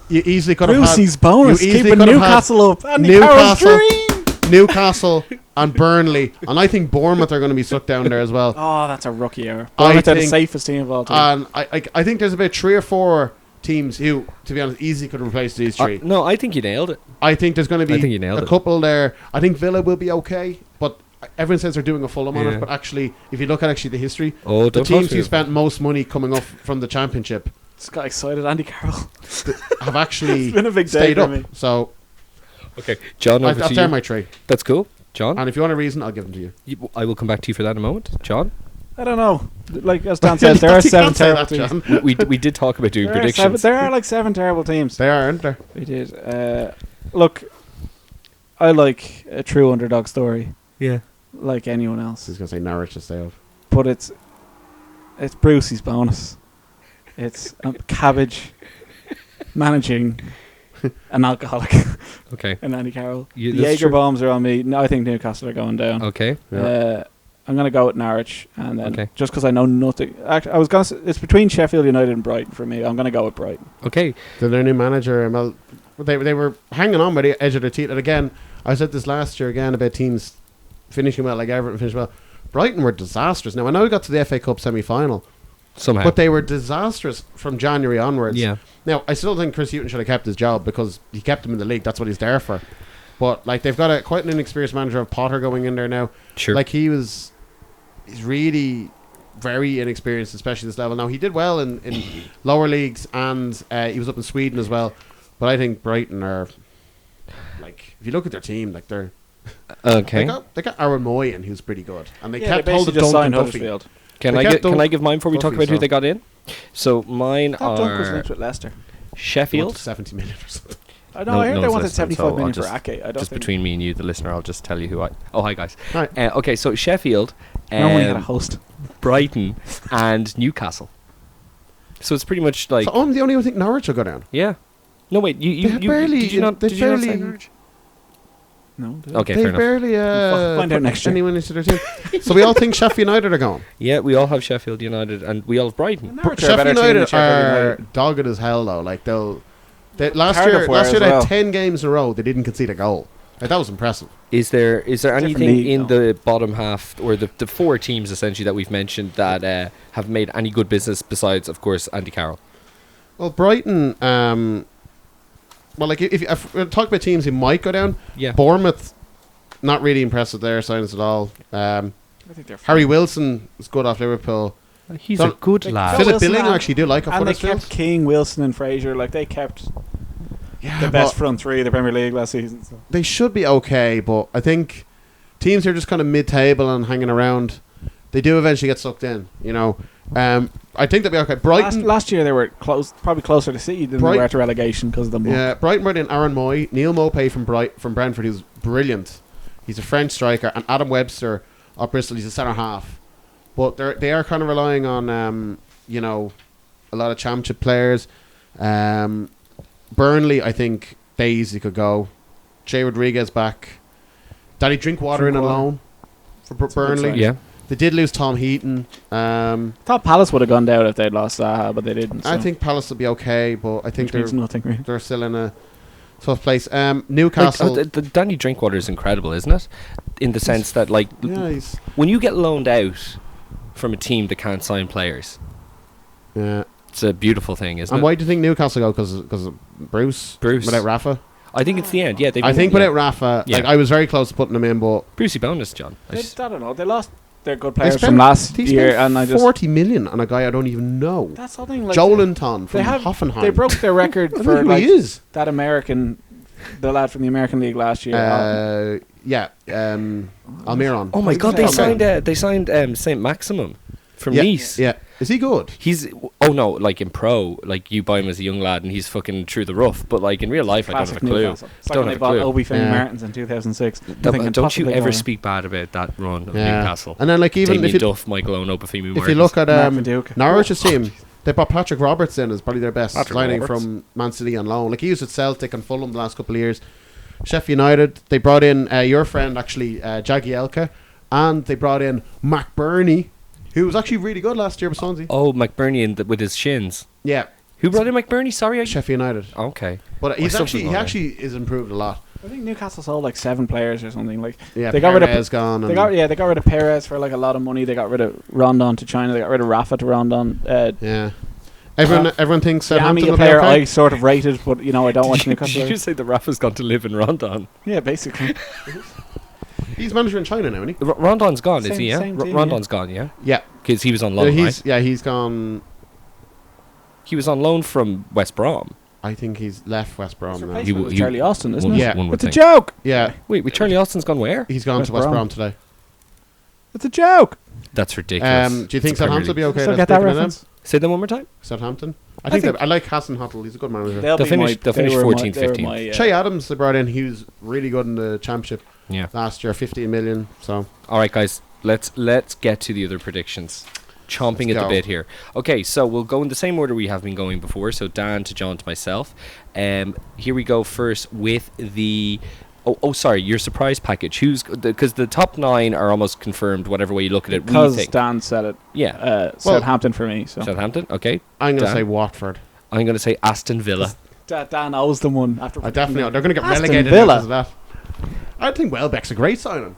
S2: you easily could have
S3: Brucey's
S2: had
S3: bonus,
S2: you easily
S3: keeping
S2: could have had
S3: Newcastle up. Andy Carroll's
S2: Newcastle,
S3: dream.
S2: Newcastle, and Burnley, and I think Bournemouth are going to be sucked down there as well.
S3: Oh, that's a rookie error.
S2: I
S3: Bournemouth are the
S2: think-
S3: safest team of all time.
S2: And I think there's about 3 or 4 teams who, to be honest, easily could replace these 3.
S1: No, I think you nailed it.
S2: I think there's going to
S1: I think you
S2: be
S1: nailed
S2: a
S1: it.
S2: couple there. I think Villa will be okay, but everyone says they're doing a Fulham on
S1: Yeah.
S2: it. But actually, if you look at the history,
S1: Oh,
S2: the
S1: don't
S2: teams
S1: talk to
S2: who
S1: me.
S2: spent most money coming up from the Championship
S3: Just got excited. Andy Carroll.
S2: have actually
S3: It's been a big day
S2: stayed
S3: for
S2: up.
S3: me.
S2: So
S1: Okay, John, over
S2: that's
S1: to
S2: there
S1: you.
S2: my 3.
S1: That's cool. John?
S2: And if you want a reason, I'll give them to you.
S1: I will come back to you for that in a moment. John?
S3: I don't know. Like as Dan says, there are
S2: You
S3: 7
S2: can't say
S3: terrible
S2: that,
S3: teams.
S2: John.
S1: we did talk about doing
S3: There are,
S1: predictions.
S3: there are like 7 terrible teams.
S2: They are, aren't they?
S3: We did. Look, I like a true underdog story,
S1: Yeah.
S3: like anyone else.
S2: He's going to say Norwich to stay up.
S3: But it's Brucey's bonus. It's Cabbage managing an alcoholic
S1: Okay.
S3: and Andy Carroll.
S1: Yeah,
S3: The
S1: that's
S3: Jaeger
S1: true.
S3: bombs are on me. No, I think Newcastle are going down.
S1: Okay.
S2: Yeah.
S3: I'm going to go with Norwich, and then
S1: Okay.
S3: just because I know nothing. Actually, I was going to. It's between Sheffield United and Brighton for me. I'm going to go with Brighton.
S1: Okay.
S2: Their new manager, well, they were hanging on by the edge of their teeth. And again, I said this last year again about teams finishing well, like Everton finished well. Brighton were disastrous. Now, I know we got to the FA Cup semi-final,
S1: Somehow.
S2: but they were disastrous from January onwards.
S1: yeah.
S2: Now, I still think Chris Hughton should have kept his job because he kept him in the league. That's what he's there for. But like they've got quite an inexperienced manager of Potter going in there now.
S1: Sure.
S2: Like he's really very inexperienced, especially this level. Now he did well in lower leagues, and he was up in Sweden as well. But I think Brighton are like, if you look at their team, like
S1: Okay.
S2: they got Aaron Moyen, who's pretty good, and they
S3: Yeah,
S2: kept
S3: they
S2: hold
S3: basically
S2: of
S3: just
S2: Duncan
S3: signed
S2: Duffy.
S3: Huddersfield.
S1: Can
S2: They
S1: I
S2: kept
S1: can I give mine before we talk
S2: Duffy,
S1: about who
S2: so-
S1: they got in? So mine
S3: That Dunk was
S1: are
S3: linked with Leicester.
S1: Sheffield.
S2: 70 million or something.
S3: I know. I heard
S1: no,
S3: they
S1: it's
S3: wanted
S1: less than,
S3: 75
S1: so
S3: million
S1: I'll
S3: for
S1: just-
S3: Ake. I don't
S1: Just
S3: think
S1: between me and you, the listener, I'll just tell you who I. Oh, hi guys.
S2: Right.
S1: Okay, so Sheffield,
S3: normally had a host.
S1: Brighton, and Newcastle. So it's pretty much like
S2: So I'm the only one who think Norwich will go down.
S1: yeah. No wait, you
S2: They barely-
S1: did you not
S2: they
S1: did you not say
S2: barely-
S1: Norwich?
S3: No.
S1: Okay,
S2: They
S1: fair enough.
S2: barely
S3: We'll find out
S2: put
S3: next year.
S2: anyone into their team. So we all think Sheffield United are going.
S1: Yeah, we all have Sheffield United, and we all have Brighton.
S3: Norwich are a better
S2: Sheffield
S3: team than
S2: United
S3: Sheffield
S2: are
S3: United.
S2: dogged as hell though. Like last
S3: Cardiff
S2: year
S3: were as
S2: they
S3: well.
S2: had 10 games in a row they didn't concede a goal. Like that was impressive.
S1: Is there
S3: Different
S1: anything
S3: league,
S1: in
S3: though.
S1: the bottom half or the 4 teams essentially that we've mentioned that have made any good business besides, of course, Andy Carroll?
S2: Well, Brighton. Well, like if we talk about teams who might go down,
S1: Yeah.
S2: Bournemouth, not really impressed with their signings at all.
S3: I think they're
S2: Harry Wilson is good off Liverpool.
S1: He's
S2: Don't-
S1: a good
S3: They-
S1: lad.
S3: Phil-
S2: Philip
S3: Wilson
S2: Billing
S3: and-
S2: I actually do like off
S3: and they
S2: Huddersfield.
S3: kept King, Wilson, and Fraser. Like they kept.
S2: Yeah,
S3: the best
S2: but
S3: front three of the Premier League last season. So.
S2: they should be okay, but I think teams who are just kind of mid-table and hanging around, they do eventually get sucked in. You know, I think they'll be okay. Brighton
S3: Last year they were close, probably closer to City than they were to relegation because of the money.
S2: Yeah, Brighton brought in Aaron Moy, Neil Mopay from Brentford, who's brilliant. He's a French striker, and Adam Webster of Bristol. He's a centre half, but they are kind of relying on you know, a lot of championship players. Burnley, I think Daisy could go. Jay Rodriguez back. Danny Drinkwater in on loan for Burnley.
S1: Yeah.
S2: They did lose Tom Heaton.
S3: Thought Palace would have gone down if they'd lost Zaha, but they didn't. So.
S2: I think Palace will be okay, but I think
S3: means nothing really.
S2: they're still in a tough place. Newcastle.
S1: The Danny Drinkwater is incredible, isn't it? In the sense that, like, when you get loaned out from a team that can't sign players, it's a beautiful thing, isn't it?
S2: And why do you think Newcastle go? Because of Bruce without Rafa?
S1: I think it's the end. Yeah,
S2: I think without Rafa, like, I was very close to putting them in, but
S1: Brucey bonus, John.
S3: I don't know. They lost their good players from last year, and I just
S2: 40 million on a guy I don't even know.
S3: That's something like
S2: Joelinton from Hoffenheim.
S3: They broke their record
S2: I
S3: for
S2: think
S3: like
S2: he is.
S3: that the lad from the American League last year.
S2: Almiron.
S1: Oh my God, they signed Saint Maximum from Nice.
S2: Yeah, is he good?
S1: He's like in pro, like you buy him as a young lad and he's fucking through the rough. But like in real life, I don't have a clue.
S3: It's like when they bought Obi Martins in 2006.
S1: Don't you ever speak bad about that run of Newcastle.
S2: And then, like, even
S1: Damien
S2: if you
S1: Duff, Michael Owen, Obafemi Martins.
S2: If you look at Norwich's team, they bought Patrick Roberts in as probably their best signing from Man City on loan. Like, he was at Celtic and Fulham the last couple of years. Sheffield United, they brought in your friend actually, Jagielka, and they brought in McBurney, who was actually really good last year with Swansea.
S1: Oh, McBurney with his shins.
S2: Yeah.
S1: Who brought in McBurney? Sorry,
S2: Sheffield United.
S1: Okay.
S2: But he actually is improved a lot.
S3: I think Newcastle sold like 7 players or something. Like,
S2: yeah,
S3: they got rid of
S2: gone.
S3: They got rid of Perez for like a lot of money. They got rid of Rondon to China. They got rid of Rafa to Rondon.
S2: Yeah. Everyone thinks Southampton will be
S3: player
S2: okay.
S3: I sort of rated, but I don't watch Newcastle.
S1: Did you say that Rafa's gone to live in Rondon?
S3: Yeah, basically.
S2: He's manager in China now, isn't he?
S1: Rondon's gone, is he? Yeah, Rondon's gone. Yeah.
S2: Yeah,
S1: because he was on loan.
S2: He's gone.
S1: He was on loan from West Brom.
S2: I think he's left West Brom now.
S3: He was Charlie Austin, isn't it?
S2: Yeah,
S3: it's a joke.
S2: Yeah.
S1: Wait, Charlie Austin's gone where?
S2: He's gone to West Brom today.
S3: It's a joke.
S1: That's ridiculous.
S2: Do you think Southampton will be okay?
S3: So get that reference.
S1: Say that one more time.
S2: Southampton. I think I like Hassan Huttle. He's a good manager.
S1: They'll finish 14th, 15th.
S2: Che Adams they brought in. He was really good in the championship.
S1: Yeah.
S2: Last year, 15 million. So.
S1: All right, guys. Let's get to the other predictions. Chomping at the bit here. Okay, so we'll go in the same order we have been going before. So Dan to John to myself. Here we go first with the. Sorry, your surprise package. Because the top 9 are almost confirmed, whatever way you look at it.
S3: Because Dan said it.
S1: Yeah.
S3: Southampton for me. So.
S1: Southampton, okay.
S2: I'm going to say Watford.
S1: I'm going to say Aston Villa.
S3: Dan owes them one. After
S2: I definitely. They're going to get
S3: Aston
S2: relegated
S3: Villa.
S2: because of that. I think Welbeck's a great signing.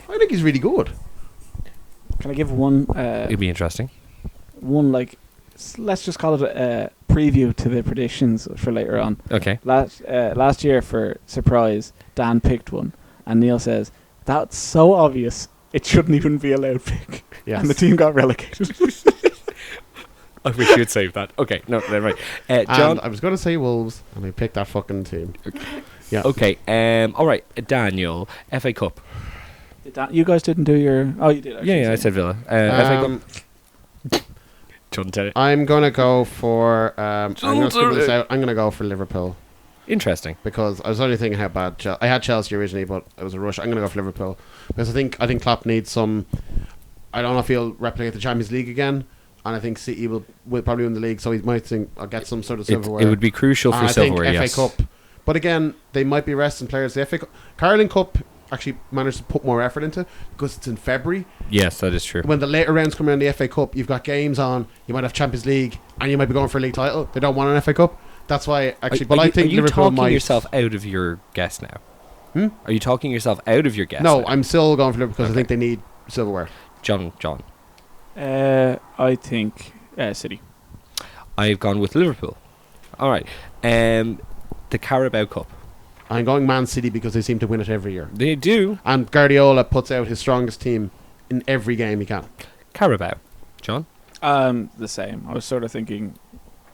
S2: I think he's really good.
S3: Can I give one?
S1: It'd be interesting.
S3: One, like, let's just call it a preview to the predictions for later on.
S1: Okay.
S3: Last year for surprise, Dan picked one, and Neil says that's so obvious it shouldn't even be allowed pick.
S2: Yes.
S3: And the team got relegated.
S1: I wish you'd save that. Okay, no, never mind. John,
S2: and I was going to say Wolves, and I picked that fucking team. Yeah.
S1: Okay. All right, Daniel, FA Cup.
S3: You guys didn't do your. Oh, you did.
S1: Yeah, I said Villa. FA Cup. John, tell it.
S2: I'm gonna go for. I'm gonna scribble this out. I'm gonna go for Liverpool.
S1: Interesting.
S2: Because I was only thinking how bad I had Chelsea originally, but it was a rush. I'm gonna go for Liverpool because I think Klopp needs some. I don't know if he'll replicate the Champions League again, and I think City will probably win the league, so he might think I'll get some sort of silverware.
S1: It would be crucial for silverware.
S2: I think FA Cup, but again, they might be resting players. The FA Cup, Carling Cup actually managed to put more effort into because it's in February.
S1: Yes, that is true.
S2: When the later rounds come around the FA Cup, you've got games on. You might have Champions League, and you might be going for a league title. They don't want an FA Cup. That's why actually. I think Liverpool might.
S1: Are you talking yourself out of your guess now? Are you talking yourself out of your guess?
S2: No, I'm still going for Liverpool because I think they need silverware.
S1: John.
S3: I think City.
S1: I've gone with Liverpool. All right. The Carabao Cup.
S2: I'm going Man City because they seem to win it every year.
S1: They do.
S2: And Guardiola puts out his strongest team in every game he can.
S1: Carabao. John?
S3: The same. I was sort of thinking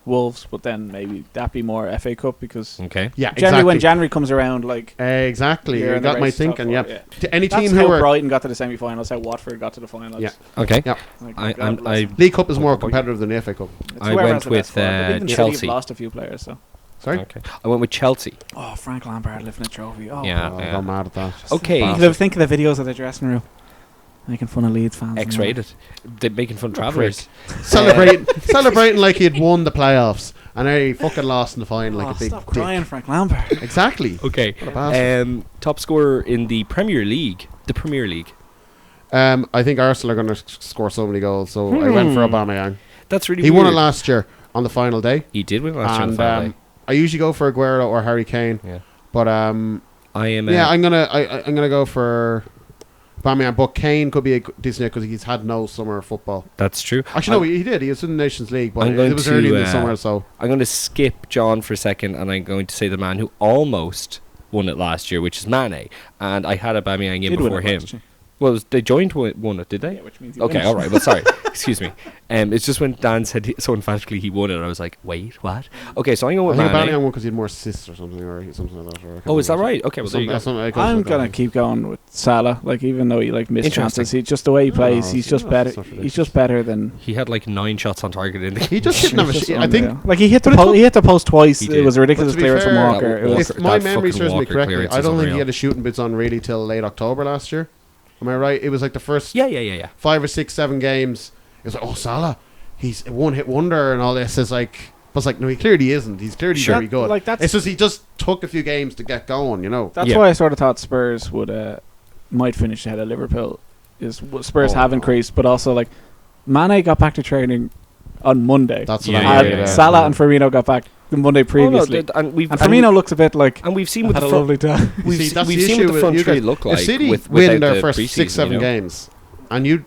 S3: Wolves, but then maybe that be more FA Cup because
S1: Okay.
S2: Yeah,
S3: generally when
S2: exactly.
S3: January comes around, like
S2: Exactly.
S3: you're
S2: You
S3: in the
S2: got my
S3: race to top
S2: thinking.
S3: four,
S2: Yeah.
S3: yeah.
S2: To any
S3: That's
S2: team
S3: how
S2: who are
S3: Brighton got to the semi-finals, how Watford got to the finals.
S2: Yeah.
S1: Okay.
S2: Yeah.
S3: Like,
S1: I-
S3: God
S1: I'm-
S3: bless
S1: I-
S3: them.
S2: League Cup is more
S1: Okay.
S2: competitive than the FA Cup.
S3: It's
S1: I
S3: whoever
S1: went
S3: has the
S1: with,
S3: best squad, but even City
S1: Chelsea.
S3: have lost a few players. So
S2: Sorry.
S1: Okay. I went with Chelsea.
S3: oh, Frank Lampard lifting a trophy. Oh,
S1: Yeah.
S2: Oh, I got mad at that.
S1: Okay.
S3: You think of the videos of the dressing room, making fun of Leeds fans.
S1: X-rated. They're making fun of travellers.
S2: Celebrating like he'd won the playoffs, and then he fucking lost in the final like a big
S3: stop
S2: dick.
S3: crying, Frank Lampard.
S2: Exactly.
S1: Okay.
S2: What a bastard.
S1: Top scorer in the Premier League. The Premier League.
S2: I think Arsenal are going to score so many goals, so I went for Aubameyang.
S1: That's really
S2: He
S1: weird.
S2: won it last year on the final day,
S1: He did win last year on
S2: and
S1: the final day.
S2: I usually go for Aguero or Harry Kane,
S1: Yeah.
S2: but
S1: I am.
S2: yeah, I'm gonna go for Aubameyang. But Kane could be a decent because he's had no summer football.
S1: That's true.
S2: Actually, no, he did. He was in the Nations League, but
S1: I'm
S2: it
S1: going
S2: was
S1: to,
S2: early in the summer, so
S1: I'm going to skip John for a second, and I'm going to say the man who almost won it last year, which is Mane, and I had Aubameyang in
S3: Did win
S1: before
S3: it
S1: him.
S3: last year.
S1: Well, they joined won it, did they?
S3: Yeah, which means he
S1: Okay,
S3: wins.
S1: all right. Well, sorry. Excuse me. It's just when Dan said so emphatically he won it, I was like, wait, what? Okay, so I'm going
S2: I
S1: with
S2: think
S1: Mane.
S2: Aubameyang won because he had more assists or something, or something like that. Or I can't
S1: Oh, is that
S2: remember.
S1: right? Okay, well, there you go.
S3: I'm gonna keep going with Salah. Like even though he like missed
S1: Interesting.
S3: chances, he just the way he plays, he's just
S2: no,
S3: better.
S2: that's not ridiculous.
S3: He's just better than.
S1: He had like 9 shots on target in the
S2: He just didn't have a
S3: He's
S2: shit.
S3: just
S2: I think
S3: unreal. Like he hit
S2: But it took-
S3: he hit the post twice.
S1: He
S3: It
S1: did.
S3: was a ridiculous
S2: But to be
S3: clearance from
S2: fair,
S3: Walker. It was
S2: if my
S1: that
S2: memory
S1: fucking
S2: serves me
S1: Walker
S2: correctly,
S1: clearance
S2: I
S1: is
S2: don't think he
S1: unreal.
S2: had a shooting bits on really till late October last year. Am I right? It was like the first
S1: Yeah.
S2: 5 or 6, 7 games. It was like, oh, Salah, he's a one-hit wonder and all this. It's like, but it's like, no, he clearly isn't. He's clearly
S1: Sure.
S2: very good.
S3: Like, that's-
S2: it's just he just took a few games to get going, you know.
S3: That's
S1: Yeah.
S3: why I sort of thought Spurs would might finish ahead of Liverpool. Spurs
S2: Oh,
S3: have
S2: no.
S3: increased, but also like Mane got back to training on Monday.
S2: That's
S1: Yeah,
S2: what
S1: yeah,
S2: I
S3: and
S2: heard.
S1: yeah.
S3: Salah and Firmino got back the Monday previously.
S1: and we've
S3: and Firmino looks a bit like
S1: and we've seen
S3: I've
S1: what
S3: had
S1: the
S3: a
S1: front,
S3: lovely time.
S2: You see, that's
S1: we've
S2: the
S1: seen
S2: issue
S1: what the
S2: with
S1: front
S2: you
S1: three
S2: guys.
S1: look like
S2: If City
S1: with
S2: win
S1: without
S2: their
S1: the
S2: first
S1: preseason,
S2: 6, 7
S1: you know?
S2: games, and you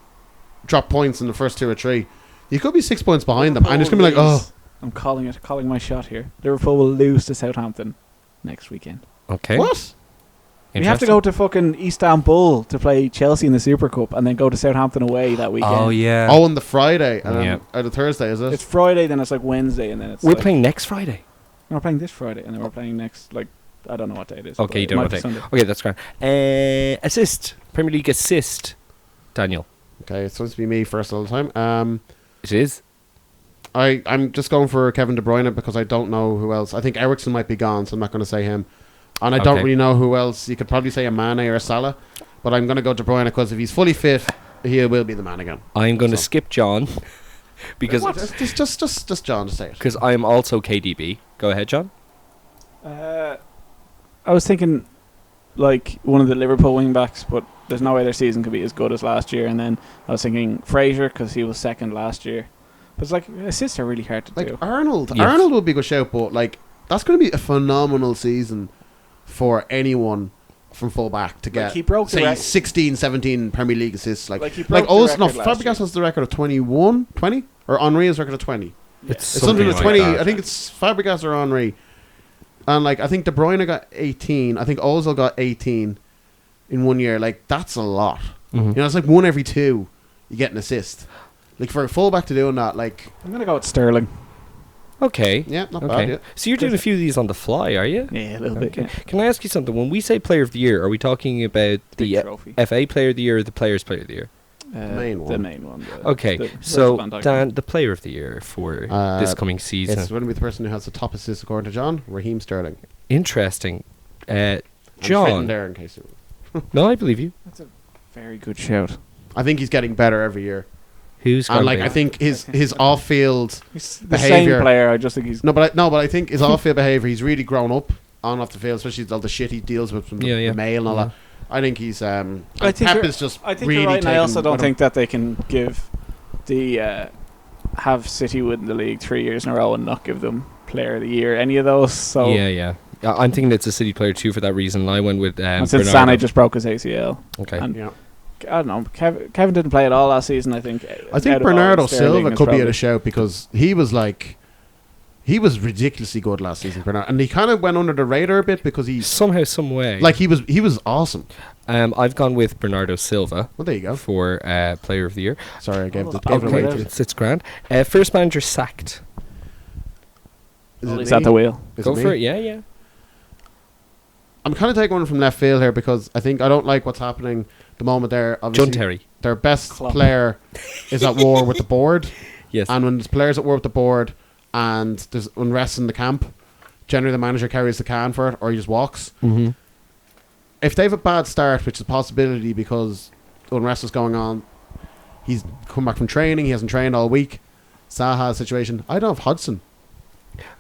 S2: drop points in the first 2 or 3, you could be 6 points behind them, and it's gonna be like, oh,
S3: I'm calling my shot here. Liverpool will lose to Southampton next weekend.
S1: Okay.
S2: what?
S3: We have to go to fucking Istanbul to play Chelsea in the Super Cup, and then go to Southampton away that weekend.
S1: Oh yeah.
S2: Oh, on the Friday and
S1: Yeah.
S2: then the Thursday, is it?
S3: It's Friday, then it's like Wednesday, and then it's
S1: We're
S3: like,
S1: playing next Friday.
S3: we're playing this Friday, and then we're playing next. Like I don't know what day it is.
S1: Okay,
S3: but
S1: you
S3: it
S1: don't know
S3: might
S1: what
S3: be
S1: day.
S3: Sunday.
S1: Okay, that's great. Assist. Premier League assist. Daniel.
S2: Okay, it's supposed to be me first all the time.
S1: It is.
S2: I'm just going for Kevin De Bruyne because I don't know who else. I think Ericsson might be gone, so I'm not going to say him. And I don't
S1: Okay.
S2: really know who else. You could probably say a Mane or a Salah, but I'm going to go De Bruyne because if he's fully fit, he will be the man again.
S1: I'm going to
S2: So-
S1: skip John because
S2: What? Just John to say it.
S1: because I am also KDB. Go ahead, John.
S3: I was thinking like one of the Liverpool wing backs, but there's no way their season could be as good as last year. And then I was thinking Fraser because he was second last year. But it's like assists are really hard to
S2: Like
S3: do.
S2: Arnold.
S1: Yes.
S2: Arnold would be a good shout, but like that's going to be a phenomenal season for anyone from full back to get
S3: Like, he broke the
S2: say
S3: rec-
S2: 16, 17 Premier League assists.
S3: Like, he
S2: Like
S3: broke the
S2: Olsen, no,
S3: record last
S2: Fabregas
S3: year.
S2: has the record of 21, 20, or Henri's record of 20.
S1: It's
S2: It's something
S1: like
S2: like 20.
S1: that.
S2: I think it's Fabregas or Henri. And like I think De Bruyne got 18. I think Ozil got 18 in 1 year. Like that's a lot.
S1: Mhm.
S2: You know, it's like 1 every 2 you get an assist. Like for a fullback to doing that, like
S3: I'm gonna go with Sterling.
S1: Okay.
S2: yeah, not
S1: Okay.
S2: bad. Yeah.
S1: So you're doing a few of these on the fly, are you?
S3: Yeah, a little bit.
S1: Okay.
S3: Yeah.
S1: Can I ask you something? When we say Player of the Year, are we talking about
S3: Big
S1: the
S3: trophy.
S1: FA Player of the Year or the Players Player of the Year?
S2: main
S3: The
S2: one.
S3: main one.
S1: Okay,
S3: the
S1: so
S3: Van Dijk
S1: Dan, the Player of the Year for this coming season.
S2: It's going to be the person who has the top assist according to John, Raheem Sterling.
S1: Interesting.
S2: I'm fitting
S1: John.
S2: there in case you.
S1: No, I believe you.
S3: That's a very good shout.
S2: I think he's getting better every year,
S1: Who's
S2: and
S1: gonna
S2: like
S1: be?
S2: I think his off field.
S3: He's the
S2: Behaviour.
S3: same player. I just think he's.
S2: No, but I think his off field behavior. He's really grown up on off the field, especially all the shit he deals with from the,
S1: Yeah, yeah.
S2: the mail and all
S1: Yeah.
S2: that. I think he's.
S3: I think
S2: Pep
S3: you're-
S2: is just.
S3: I think
S2: really
S3: you're right, and I also
S2: taken
S3: don't
S2: with
S3: think that they can give the have City win the league 3 years in a row and not give them Player of the Year any of those. So
S1: Yeah. I'm thinking it's a City player too for that reason. And I went with
S3: and since
S1: Bernardo.
S3: Sané just broke his ACL,
S1: Okay.
S3: and
S2: Yeah.
S3: I don't know. Kevin didn't play at all last season. I think.
S2: I think
S3: Out of all,
S2: Bernardo
S3: Sterling
S2: Silva
S3: is
S2: could be at
S3: probably-
S2: a shout because he was ridiculously good last season, Bernardo, and he kind of went under the radar a bit because he's
S1: Somehow, some way.
S2: like he was awesome.
S1: I've gone with Bernardo Silva
S2: Well, there you go.
S1: for Player of the Year.
S2: Sorry, I gave
S3: Oh,
S2: the
S3: okay.
S2: gave it away
S3: whatever.
S2: to you.
S1: It's grand. First manager sacked.
S2: Is
S3: He's
S2: it
S3: at the
S2: me?
S3: wheel.
S2: Is
S1: Go
S2: it
S1: for
S2: me?
S1: it. Yeah, yeah.
S2: I'm kind of taking one from left field here because I don't like what's happening the moment there.
S1: John
S2: Obviously,
S1: Terry.
S2: their best
S3: Klopp.
S2: player is at war with the board.
S1: Yes.
S2: And when there's players at war with the board and there's unrest in the camp, generally the manager carries the can for it or he just walks.
S1: Mm-hmm.
S2: If they have a bad start, which is a possibility because unrest is going on, he's come back from training, he hasn't trained all week. Zaha's situation. I don't have Hudson.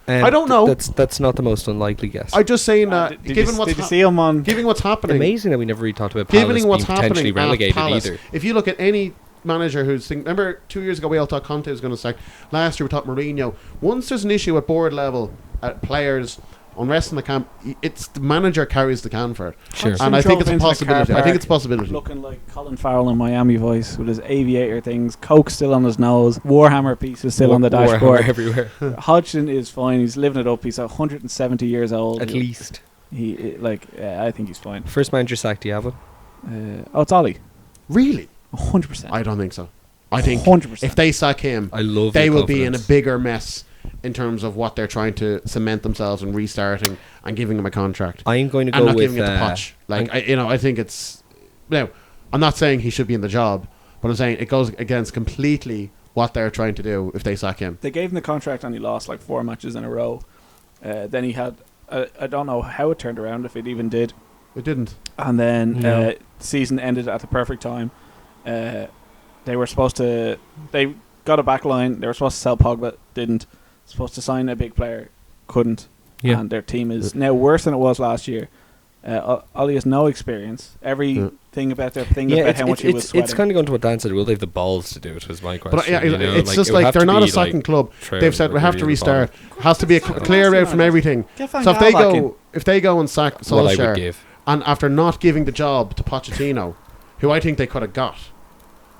S2: I don't know.
S1: That's not the most unlikely guess.
S2: I'm just saying that given
S3: Did you see him on?
S2: given what's happening,
S1: Amazing that we never really talked about Palace
S2: given
S1: being
S2: what's happening
S1: potentially
S2: at
S1: relegated
S2: Palace,
S1: either.
S2: if you look at any manager who's remember 2 years ago we all thought Conte was going to sack. Last year we thought Mourinho. Once there's an issue at board level, at players, unrest in the camp, it's the manager carries the can for it.
S1: Sure.
S2: And I think it's a
S3: Drove into the
S2: possibility.
S3: car
S2: I think it's a
S3: park
S2: possibility.
S3: Looking like Colin Farrell in Miami voice with his aviator things, Coke still on his nose, Warhammer pieces still on the
S1: Warhammer
S3: dashboard.
S1: everywhere.
S3: Hodgson is fine. He's living it up. He's 170 years old.
S1: At least.
S3: I think he's fine.
S1: First manager sack, do you have it?
S3: It's Ollie.
S2: Really?
S3: 100%.
S2: I don't think so. I think
S3: 100%.
S2: if they sack him,
S1: I love
S2: they
S1: your
S2: will be in a
S1: confidence.
S2: bigger mess in terms of what they're trying to cement themselves and restarting and giving him a contract.
S1: I am going to
S2: And
S1: go
S2: not
S1: with
S2: giving it to Poch. Like I think it's now. I'm not saying he should be in the job, but I'm saying it goes against completely what they're trying to do if they sack him.
S3: They gave him the contract and he lost like 4 matches in a row. Then he had, I don't know how it turned around, if it even did.
S2: It didn't.
S3: And then
S1: No.
S3: season ended at the perfect time. They were supposed to, they got a back line. They were supposed to sell Pogba, didn't. Supposed to sign a big player, couldn't.
S1: Yeah.
S3: And their team is now worse than it was last year. Ollie has no experience. Everything about their thing about how much he was sweating.
S1: it's kind of going to what Dan said. Will they have the balls to do it? Was my question.
S2: But yeah,
S1: you know?
S2: it's just
S1: it would
S2: like
S1: have
S2: they're
S1: to
S2: not a
S1: be,
S2: second club.
S1: Traore
S2: They've said we
S1: or
S2: have to
S1: really the bottom.
S2: restart. Has to be a clear out from everything.
S3: Get Van
S2: So if
S3: Gaal
S2: they
S3: back
S2: go,
S3: in.
S2: if they go and sack
S1: What I would
S2: Solskjaer,
S1: give.
S2: and after not giving the job to Pochettino, who I think they could have got,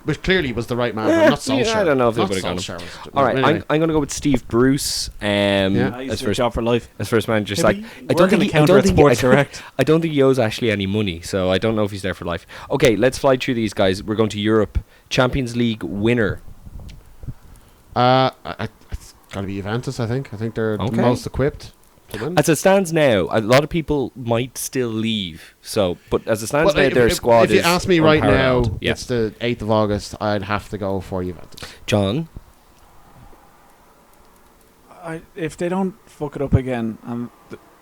S2: which clearly was the right man, but not Solskjaer.
S1: Yeah, I don't know if they
S2: Not
S1: would have gone.
S2: Solskjaer was-
S1: All right,
S2: anyway.
S1: I'm going to go with Steve Bruce.
S2: Yeah.
S3: He's
S1: As
S3: a
S1: first
S3: job for life.
S1: as first manager.
S3: He'll
S1: Like,
S3: be
S1: I don't
S3: working
S1: think he,
S3: the counter at Sports Direct.
S1: I don't think he owes Ashley any money, so I don't know if he's there for life. Okay, let's fly through these guys. We're going to Europe. Champions League winner.
S2: It's got to be Juventus. I think they're
S1: Okay.
S2: the most equipped to win.
S1: As it stands now, a lot of people might still leave. So, but as it stands
S2: Well,
S1: now, their squad
S2: if
S1: is
S2: you ask me right now,
S1: unparalleled. Yeah.
S2: it's the 8th of August. I'd have to go for Juventus.
S1: John.
S3: If they don't fuck it up again,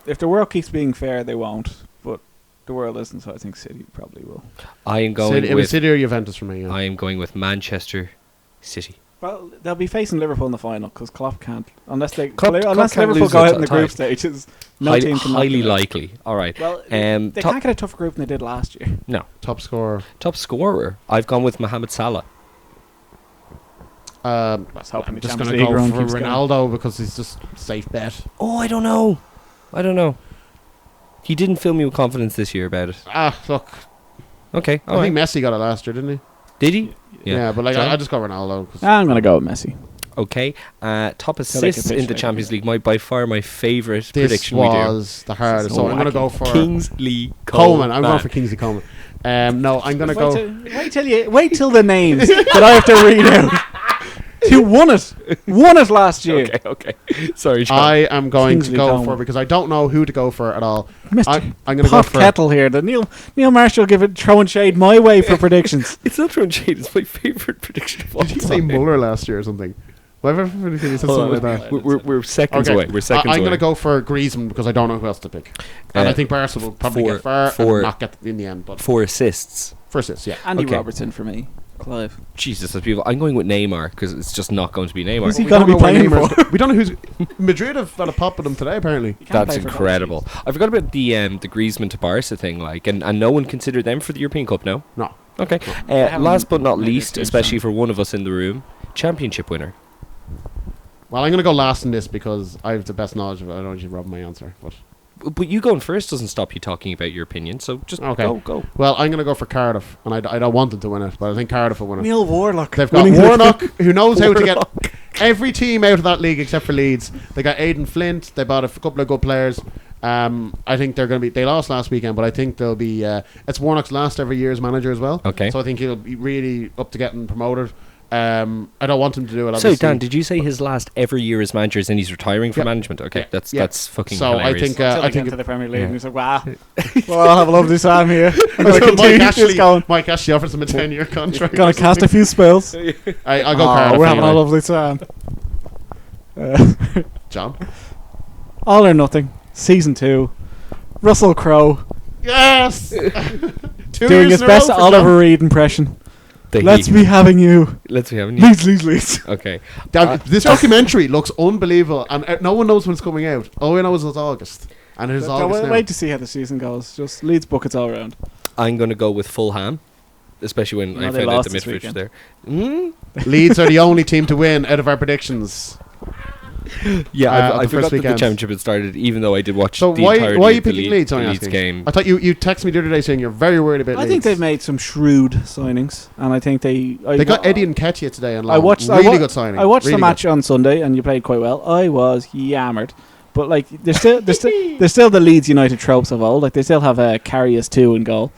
S3: if the world keeps being fair, they won't. But the world isn't, so I think City probably will.
S1: I am going
S2: City, it was
S1: with.
S2: City or Juventus for me. Yeah.
S1: I am going with Manchester City.
S3: Well, they'll be facing Liverpool in the final because Klopp can't, unless
S1: Klopp
S3: unless
S1: can't
S3: Liverpool
S1: lose
S3: go
S1: a
S3: out in the
S1: tie.
S3: group stages. No
S1: highly
S3: team can knock
S1: highly
S3: them out.
S1: likely. All right.
S3: Well,
S1: They
S3: they can't get a tougher group than they did last year.
S1: No.
S2: Top scorer.
S1: Top scorer. I've gone with Mohamed Salah.
S2: I'm
S3: hoping the
S2: just
S3: Champions
S2: going to
S3: League
S2: go
S3: run
S2: for
S3: keeps going.
S2: Ronaldo because he's just safe bet.
S1: Oh, I don't know. He didn't fill me with confidence this year about it.
S2: Look,
S1: Okay.
S2: I think Messi got it last year, didn't he?
S1: Did he?
S2: Yeah, but like
S1: John?
S2: I just go Ronaldo. 'Cause
S3: I'm going to go with Messi.
S1: Okay. Top
S3: like a
S1: assists
S3: pitch
S1: in the
S3: like
S1: Champions
S3: that.
S1: League. By far my favourite
S2: this
S1: prediction we do.
S2: was the hardest. So I'm going to go for
S1: Kingsley
S2: Coleman. I'm going for Kingsley Coleman. No, I'm going to go.
S3: Wait till the names that I have to read out. Who won it last year?
S1: Okay. Sorry, John.
S2: I am going
S3: Kingsley
S2: to go
S3: Coleman.
S2: for because I don't know who to go for at all.
S3: Mr.
S2: I'm going to go
S3: Pot
S2: for.
S3: kettle here. The Neil Marshall throwing shade my way for predictions.
S1: It's not throwing shade. It's my favourite prediction of all
S2: Did he say
S1: time.
S2: Muller last year or something? Well, I've ever he said
S1: Hold
S2: something
S1: on,
S2: like that.
S1: We're seconds away. We're seconds
S2: I'm
S1: away.
S2: going to go for Griezmann because I don't know who else to pick, and
S1: Uh,
S2: I think Barca will probably get far and not get in the end. But
S1: 4 assists.
S2: first is yeah.
S3: Andy
S1: Okay.
S3: Robertson for me. Clive.
S1: Jesus, that's beautiful. I'm going with Neymar because it's just not going to be Neymar.
S3: Who's he
S2: We
S3: gonna
S2: don't
S3: be
S2: know where
S3: playing
S2: Neymar's
S3: for?
S2: go- We don't know who's. Madrid have got a pop with him today apparently.
S3: He can't
S1: That's
S3: play for
S1: incredible. I forgot about the Griezmann to Barca thing, like, and no one considered them for the European Cup. No.
S2: No.
S1: Okay.
S3: haven't
S1: Last but not
S3: made their
S1: least,
S3: team,
S1: especially
S3: so.
S1: for one of us in the room, championship winner.
S2: Well, I'm going to go last in this because I have the best knowledge of it. I don't usually rob my answer, but
S1: But you going first doesn't stop you talking about your opinion. So just
S2: Okay.
S1: go.
S2: well, I'm going to go for Cardiff, and I don't want them to win it, but I think Cardiff will win it.
S3: Neil Warnock.
S2: They've got Warnock, who knows how to get every team out of that league except for Leeds. They got Aidan Flint. They bought a couple of good players. I think they're going to be. They lost last weekend, but I think they'll be. It's Warnock's last ever year as manager as well.
S1: Okay.
S2: So I think he'll be really up to getting promoted. I don't want him to do it.
S1: So
S2: Obviously.
S1: Dan, did you say his last ever year as manager is and he's retiring from
S2: Yeah.
S1: management? Okay,
S2: Yeah.
S1: that's
S2: Yeah.
S1: that's fucking
S2: So I
S1: hilarious.
S2: think
S3: Until
S2: I
S3: they get
S2: think
S3: into the Premier League,
S1: Yeah.
S3: and he's like, wow, well, I'll have a lovely time here. I'm going to continue this going.
S2: Mike Ashley offers him a 10-year contract.
S3: Going to cast a few spells.
S2: I'll go Cardiff.
S3: We're having a
S2: anyway.
S3: lovely time.
S2: John.
S3: All or Nothing, Season 2. Russell Crowe
S2: Yes. 2
S3: doing
S2: years
S3: his
S2: in a
S3: best
S2: row for
S3: Oliver
S2: John.
S3: Reed impression.
S1: The
S3: Let's
S1: heat.
S3: be having you.
S1: Let's be having you.
S3: Leeds.
S1: Okay.
S2: This documentary looks unbelievable, and no one knows when it's coming out. All we know is it's August, and it is August now.
S3: Wait to see how the season goes. Just Leeds buckets all around.
S1: I'm going to go with Fulham, especially when
S3: No,
S1: I
S3: they
S1: found out
S3: lost
S1: the
S3: this
S1: midfield
S3: weekend.
S1: there. Mm?
S2: Leeds are the only team to win out of our predictions.
S1: Yeah,
S2: at the
S1: I
S2: first
S1: forgot that the
S2: weekend.
S1: championship had started, even though I did watch
S2: So
S1: the
S2: why
S1: entirety
S2: are you
S1: of the
S2: picking Leeds?
S1: the
S2: I'm
S1: Leeds
S2: asking.
S1: game.
S2: I thought you texted me the other day saying you're very worried about
S3: I
S2: Leeds.
S3: think they've made some shrewd signings, and I think they
S2: got Eddie and Nketiah today on loan.
S3: I watched
S2: really good signing.
S3: I watched
S2: really
S3: the match on Sunday, and you played quite well. I was yammered, but like there's still the Leeds United tropes of old. Like they still have Karius 2 in goal.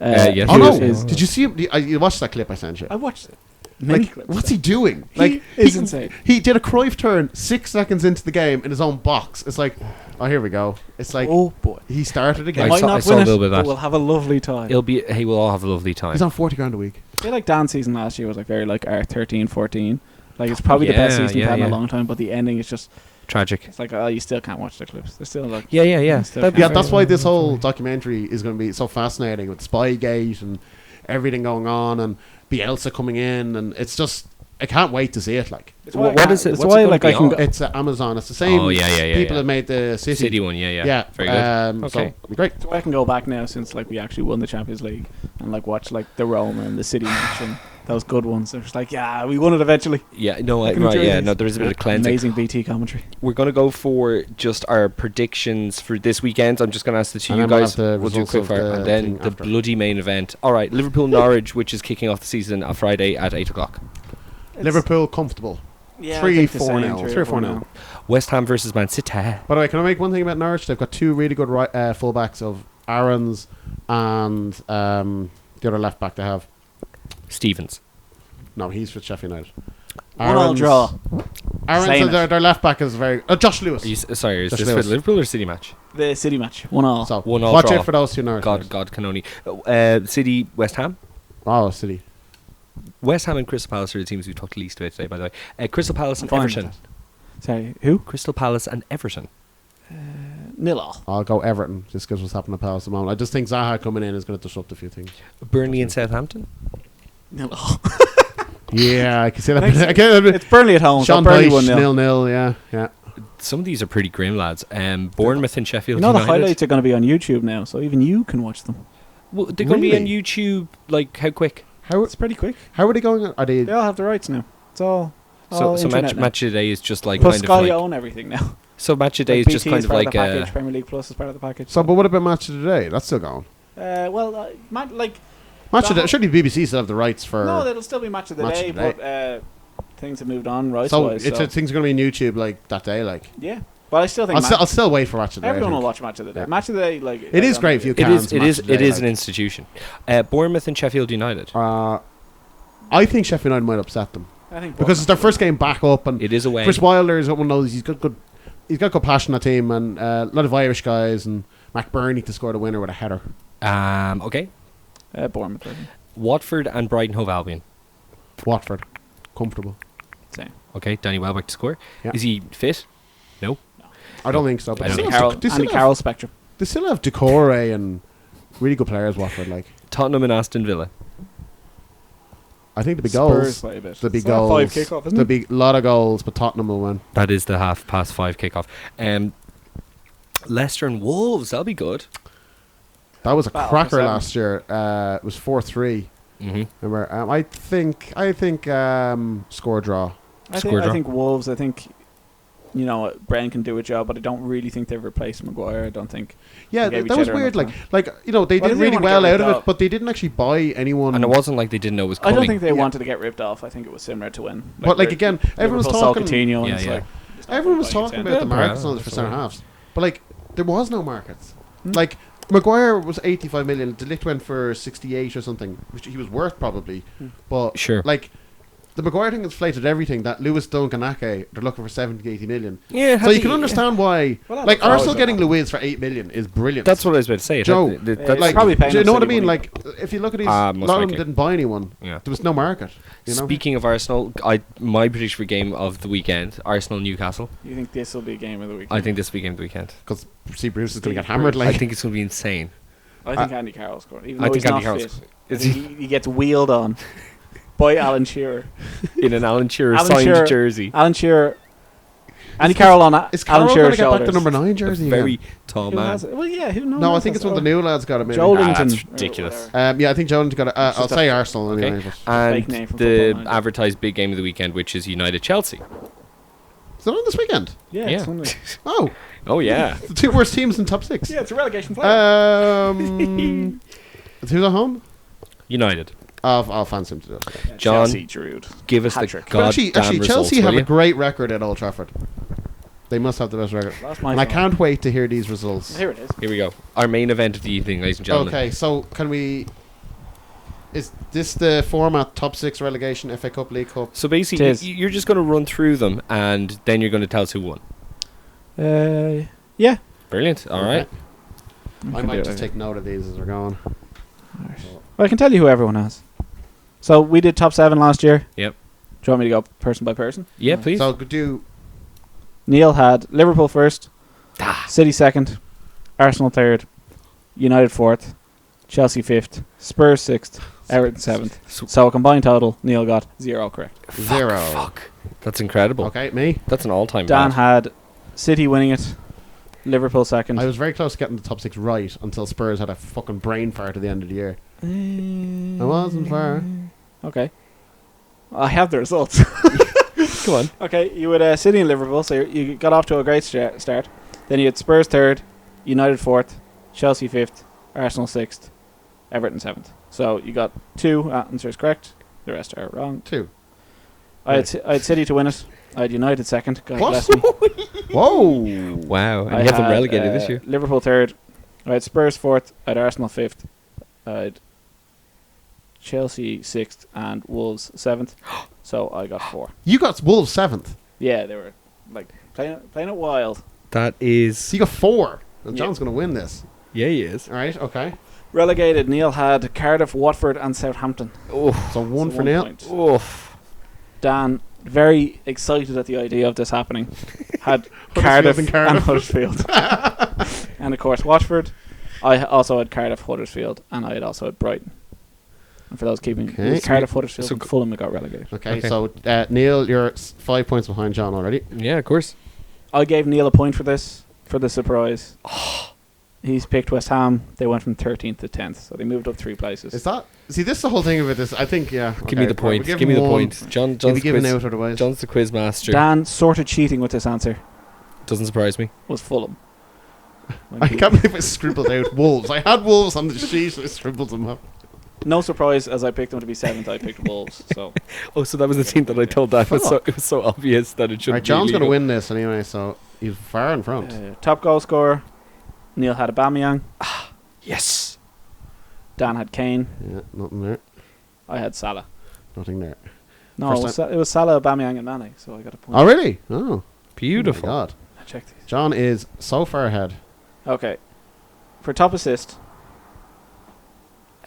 S1: Yes.
S2: Oh
S3: who
S2: no!
S3: is-
S2: Did you see him? You watched that clip I sent you?
S3: I watched it. Many
S2: Like,
S3: clips.
S2: what's he doing?
S3: He
S2: Like,
S3: is insane.
S2: He did a Cruyff turn 6 seconds into the game in his own box. It's like, oh, here we go. It's like
S3: Oh boy,
S2: he started
S3: they
S2: again.
S1: I
S3: might
S1: saw-
S3: not
S1: saw a
S3: win
S1: little
S3: it,
S1: bit of
S3: but
S1: that.
S3: we'll have a lovely time.
S1: It'll be. Hey, we'll all have a lovely time.
S2: He's on 40 grand a week.
S3: I feel like Dan's season last year was like very like our 13, 14. Like it's probably the best
S1: Yeah,
S3: season we've
S1: yeah,
S3: had in a
S1: yeah.
S3: long time, but the ending is just
S1: Tragic.
S3: it's like, oh, you still can't watch the clips. They're still like,
S1: Yeah.
S3: Still
S1: That'd be
S2: Yeah,
S3: can't.
S2: that's why this whole documentary is going to be so fascinating with Spygate and everything going on and Bielsa coming in, and it's just I can't wait to see it. Like
S3: It's
S1: What
S3: why I
S1: is
S3: can't-
S1: it?
S3: It's
S1: What's
S3: why
S1: it gonna
S3: like
S1: be
S3: I can
S1: on?
S3: go,
S2: it's Amazon. It's the same.
S1: Oh, yeah.
S2: People that made the
S1: City one. Yeah.
S2: Yeah,
S1: Very good.
S2: So
S1: Okay.
S2: it'll be great.
S3: it's why I can go back now since like we actually won the Champions League and like watch like the Roma and the City match and those good ones. They're just like, yeah, we won it eventually.
S1: Yeah. No.
S3: I can
S1: Right.
S3: enjoy
S1: Yeah.
S3: these.
S1: No. There is a bit of cleansing.
S3: Amazing BT commentary.
S1: We're going to go for just our predictions for this weekend. I'm just going to ask the two
S2: And
S1: you
S2: then we'll
S1: guys.
S2: have the
S1: We'll do a
S2: results
S1: quick
S2: of
S1: fire,
S2: the
S1: and then
S2: thing
S1: the
S2: after.
S1: bloody main event. All right, Liverpool Norwich, which is kicking off the season on Friday at 8:00.
S2: Liverpool comfortable.
S3: Yeah,
S2: 3-4 now. 3 or 4 now.
S1: West Ham versus Man City.
S2: By the way, can I make one thing about Norwich? They've got two really good fullbacks of Aaron's and the other left back they have.
S1: Stevens.
S2: No, he's for Sheffield United.
S3: 1-1 draw.
S2: Aaron's
S3: Same
S2: their left back is very. Josh Lewis.
S1: Are you, sorry, is
S2: Josh
S1: this for
S2: Lewis.
S1: the Liverpool or City match?
S3: The City match. 1-1.
S2: So
S1: 1-1
S2: watch
S1: draw.
S2: it for those two Norwich. players.
S1: God can only. City, West Ham.
S2: Oh, City.
S1: West Ham and Crystal Palace are the teams we talked least about today, by the way. Crystal Palace and
S3: I'm fine with
S1: Everton.
S3: Sorry, who?
S1: Crystal Palace and Everton.
S3: 0-0.
S2: I'll go Everton just because what's happening at Palace at the moment. I just think Zaha coming in is going to disrupt a few things.
S1: Burnley and Southampton.
S3: 0-0.
S2: Yeah, I can see that.
S3: Thanks.
S2: I can,
S3: It's Burnley at home.
S2: Sean
S3: so Burnley
S2: Dyche,
S3: 1-0.
S2: 0-0. Yeah.
S1: Some of these are pretty grim, lads. Bournemouth and Sheffield
S3: You know the
S1: United.
S3: highlights are going to be on YouTube now, so even you can watch them.
S1: Well, they're going to be on
S2: Really?
S1: YouTube. Like how quick?
S2: How
S3: It's pretty quick.
S2: are they going? Are they?
S3: They all have the rights now. It's all.
S1: So
S3: internet
S1: match
S3: now.
S1: match of the day is just like
S3: Plus
S1: kind
S3: Sky
S1: of like.
S3: own everything now.
S1: So match of the day
S3: Like
S1: is just
S3: BT
S1: kind
S3: is
S1: of
S3: part
S1: like
S3: the package. Premier League Plus is part of the package.
S2: So, but what about Match of the Day? That's still going.
S3: Like
S2: Match of the Surely BBC still have the rights for.
S3: no, it'll still be match of the
S2: Match
S3: day,
S2: of the
S3: but things have moved on right.
S2: so
S3: wise,
S2: it's things are going to be on YouTube like that day. Like
S3: yeah, but I still think
S2: I'll still wait for Match of the Day.
S3: everyone
S2: I
S3: will
S2: think.
S3: watch match of the day.
S2: Yeah.
S3: Match of the day, like
S2: It is great if you
S1: It
S2: can.
S1: is. It
S2: Match
S1: is.
S2: of the
S1: It
S2: Day,
S1: is
S2: like.
S1: an institution. Bournemouth and Sheffield United.
S2: I think Sheffield United might upset them
S3: I think
S2: because it's their first game back up, and
S1: It is away.
S2: Chris Wilder is one of those. He's got good passion on that team, and a lot of Irish guys, and McBurney to score the winner with a header.
S1: Okay.
S3: Bournemouth. I think.
S1: Watford and Brighton Hove Albion.
S2: Watford, comfortable.
S3: Same.
S1: Okay, Danny Welbeck to score.
S2: Yeah.
S1: Is he fit? No.
S2: I don't think so. But
S1: I don't
S2: they
S1: think
S2: still
S3: Carroll,
S2: have- they still
S3: Andy
S2: have-
S3: Carroll spectrum.
S2: They still have Decore and really good players. Watford, like
S1: Tottenham and Aston Villa.
S2: I think there'll be
S3: Spurs
S2: goals.
S3: by a bit.
S2: There'll be
S3: It's not a
S2: goals.
S3: 5 kickoff, isn't
S2: There'll
S3: it?
S2: be a lot of goals, but Tottenham will win.
S1: That is the 5:30 kickoff. Leicester and Wolves. That'll be good.
S2: That was a
S3: Battle for
S2: cracker
S3: seven.
S2: last year. It was 4-3.
S1: Mm-hmm.
S2: Remember? I think score draw.
S1: Score draw.
S3: I think Wolves. I think Bren can do a job, but I don't really think they've replaced Maguire. I don't think.
S2: Yeah,
S3: They gave
S2: that
S3: each
S2: was
S3: other
S2: weird.
S3: enough
S2: Like they
S3: Well,
S2: did
S3: they didn't
S2: really
S3: wanna
S2: well
S3: get
S2: out of
S3: ripped
S2: it,
S3: off.
S2: but they didn't actually buy anyone.
S1: And it wasn't like they didn't know it was
S3: I
S1: coming.
S3: don't think they
S2: Yeah.
S3: wanted to get ripped off. I think it was similar to when.
S2: But like again, everyone was
S3: Liverpool saw
S2: talking.
S3: Coutinho, and
S1: Yeah,
S3: it's
S1: yeah.
S3: like, it's not
S2: Everyone was
S3: buying
S2: talking
S3: it
S2: about the
S3: then.
S1: Yeah,
S2: markets
S1: yeah,
S2: and for
S1: that's
S2: centre
S1: right.
S2: halves, but like there was no markets.
S3: Hmm.
S2: Like Maguire was 85 million. De Ligt went for 68 or something, which he was worth probably.
S3: Hmm.
S2: But
S1: Sure.
S2: like the Maguire thing inflated everything. That Lewis Dunk and Ake, they're looking for 70, 80 million.
S1: Yeah,
S2: So you can understand why.
S3: Well,
S2: Like,
S3: that's always
S2: Arsenal getting
S3: gonna
S2: Luiz for 8 million is brilliant.
S1: That's what I was about to say.
S2: Joe,
S1: That's
S2: like,
S3: probably paying
S2: do you
S3: us
S2: know what I
S3: silly
S2: mean?
S3: money.
S2: Like, if you look at these,
S1: Ah,
S2: a
S1: most
S2: lot of them
S1: likely.
S2: didn't buy anyone.
S1: Yeah.
S2: There was no market. You know?
S1: Speaking of Arsenal, my prediction for game of the weekend: Arsenal Newcastle.
S3: You think this will be game of the week?
S1: I think this will be game of the weekend.
S2: Because see, Bruce is going to get
S3: Bruce.
S2: hammered. Like,
S1: I think it's going to be insane.
S3: I think Andy Carroll scored. Even
S1: I
S3: though
S1: think
S3: he's
S1: Andy
S3: not
S1: Carroll's-
S3: fit.
S1: Is
S3: I think he gets wheeled on by Alan Shearer.
S1: in an Alan Shearer
S3: Alan
S1: signed
S3: Shearer-
S1: jersey.
S3: Alan Shearer. Andy Carroll on
S2: is
S3: Alan
S2: Carroll going
S3: Shearer's
S2: to get back
S3: shoulders.
S2: the number 9
S1: A
S2: jersey?
S1: very
S2: again?
S1: tall
S3: Who
S1: man.
S3: has it? Well, yeah. Who knows?
S2: No, I think it's one of the new lads got it. Maybe.
S3: Joelinton.
S1: that's
S3: or
S1: ridiculous.
S3: whatever.
S2: Yeah, I think Jones got it. I'll
S3: just
S2: say
S3: a-
S2: Arsenal anyway.
S1: Okay.
S2: But
S1: And
S3: Fake name from
S1: the
S3: Football Manager.
S1: advertised big game of the weekend, which is United Chelsea.
S2: is it on this weekend?
S3: Yeah.
S1: Yeah.
S3: It's one of
S2: Oh,
S1: Oh yeah.
S2: the 2 worst teams in top 6.
S3: yeah, it's a relegation play.
S2: Who's at home?
S1: United.
S2: I'll fancy him to do it.
S3: Yeah,
S1: John,
S3: Chelsea, Giroud.
S1: Give us the
S3: Hat-trick.
S2: But
S1: goddamn
S2: actually,
S1: results,
S2: Chelsea
S1: will
S2: have
S1: you?
S2: a great record at Old Trafford. They must have the best record.
S3: That's my
S2: And I
S3: phone.
S2: can't wait to hear these results.
S3: Here it is.
S1: Here we go. Our main event of the evening, ladies and gentlemen.
S2: Okay, so can we... Is this the format, top 6 relegation, FA Cup, League Cup?
S1: So basically,
S3: It is.
S1: you're just going to run through them, and then you're going to tell us who won.
S3: Yeah.
S1: Brilliant. All right.
S2: I might just take note of these as we're going.
S3: Well, I can tell you who everyone has. So we did top 7 last year.
S1: Yep.
S3: Do you want me to go person by person?
S1: Yeah, please.
S2: So could do...
S3: Neil had Liverpool first,
S1: Ah.
S3: City second, Arsenal third, United fourth, Chelsea fifth, Spurs sixth, Everton seventh. So a combined total, Neil got 0 correct.
S2: 0.
S1: Fuck. That's incredible.
S2: Okay, me?
S1: That's an all-time
S3: Dan
S1: bad.
S3: had City winning it, Liverpool second.
S2: I was very close to getting the top 6 right until Spurs had a fucking brain fart at the end of the year. I wasn't far.
S3: Okay. I have the results.
S1: Come on.
S3: Okay, you had City and Liverpool, so you got off to a great start. Then you had Spurs third, United fourth, Chelsea fifth, Arsenal sixth, Everton seventh. So you got 2 answers correct. The rest are wrong.
S2: 2.
S3: I had City to win it. I had United second. God
S2: What?
S3: bless me.
S2: Whoa!
S1: Wow. And
S3: I
S1: you have them
S3: had,
S1: relegated this year.
S3: Liverpool third. I had Spurs fourth. I had Arsenal fifth. I had Chelsea sixth and Wolves seventh. So I got 4.
S2: You got Wolves 7th.
S3: Yeah, they were like playing it wild.
S1: That is...
S2: So you got 4. And
S3: Yeah.
S2: John's going to win this.
S1: Yeah, he is.
S2: Alright, okay.
S3: Relegated. Neil had Cardiff, Watford, and Southampton.
S1: Oh.
S2: So 1
S3: So
S2: for Neil.
S3: point.
S1: Oof.
S3: Dan, very excited at the idea of this happening, had
S2: Huddersfield
S3: Cardiff
S2: and Cardiff.
S3: and Huddersfield. And of course Watford. I also had Cardiff, Huddersfield, and I had also had Brighton. And for those keeping
S2: Okay.
S3: it was Cardiff, Huddersfield,
S1: So
S3: and Fulham that got relegated.
S2: Okay, so Neil, you're 5 points behind John already.
S1: Yeah, of course.
S3: I gave Neil a point for this, for the surprise. He's picked West Ham. They went from 13th to 10th, so they moved up 3 places.
S2: Is that... See, this is the whole thing of it. Is I think, yeah.
S1: Give me the point. Give me the point. John's
S2: You'll
S1: the
S2: be given
S1: quiz.
S2: out otherwise.
S1: John's the quiz master.
S3: Dan sort of cheating with this answer.
S1: Doesn't surprise me.
S3: Was Fulham. When
S2: I
S3: he-
S2: can't believe I scribbled out Wolves. I had Wolves on the sheet and I scribbled them up.
S3: No surprise, as I picked them to be 7th, I picked Wolves. So
S1: Oh, so that was the team that I told Dan. It was so obvious that it shouldn't
S2: Alright, John's
S1: be
S2: going to
S1: illegal.
S2: win this anyway, so he's far in front.
S3: top goal scorer, Neil had Aubameyang.
S1: Yes.
S3: Dan had Kane.
S2: Yeah, nothing there.
S3: I had Salah.
S2: Nothing there.
S3: No,
S2: First
S3: it was Salah, Aubameyang, and Mane. So I got a point.
S2: Oh, really? Oh.
S1: Beautiful.
S2: Oh my God.
S3: I checked these.
S2: John is so far ahead.
S3: Okay, for top assist,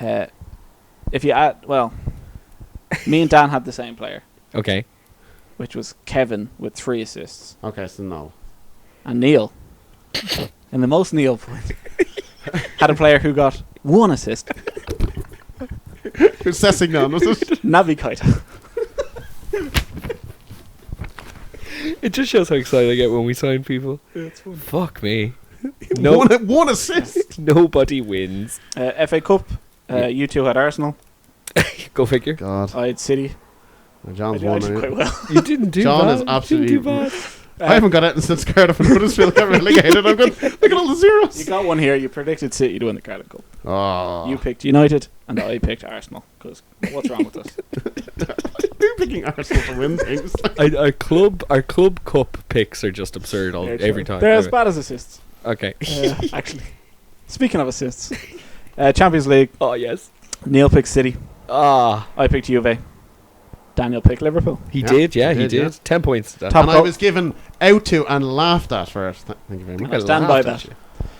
S3: if you add, well, me and Dan had the same player,
S1: Okay.
S3: which was Kevin with 3 assists,
S2: Okay, so no.
S3: and Neil, and the most Neil point, had a player who got 1 assist,
S2: Who's assessing now? Was it?
S3: Navi Keita.
S1: It just shows how excited I get when we sign people. Fuck me. No,
S2: One assist.
S1: nobody wins.
S3: FA Cup, you 2 had Arsenal.
S1: Go figure.
S2: God.
S3: I had City.
S2: Well, John's
S3: I
S2: won.
S3: did
S2: right?
S3: quite well.
S1: You didn't do
S2: John
S1: bad.
S2: is
S1: You
S2: absolutely-
S1: didn't do bad.
S2: I haven't got it since Cardiff and Huddersfield got relegated. Look at all the zeros.
S3: You got one here. You predicted City to win the Cardiff Cup.
S2: Oh.
S3: You picked United, and I picked Arsenal. Because what's wrong with us?
S2: You're picking Arsenal to win things.
S1: Our club cup picks are just absurd every time.
S3: They're as
S1: Anyway.
S3: bad as assists.
S1: Okay.
S3: Actually, speaking of assists, Champions League.
S1: Oh yes.
S3: Neil picked City.
S1: Ah.
S3: I picked Juve. Daniel picked Liverpool.
S1: He
S2: Yeah,
S1: did, yeah,
S2: he
S1: he
S2: did, yeah.
S1: did. 10 points.
S3: Top
S2: And I
S3: goal-
S2: was given out to and laughed at for it. Thank you very much.
S3: I stand by
S2: laughed
S3: that.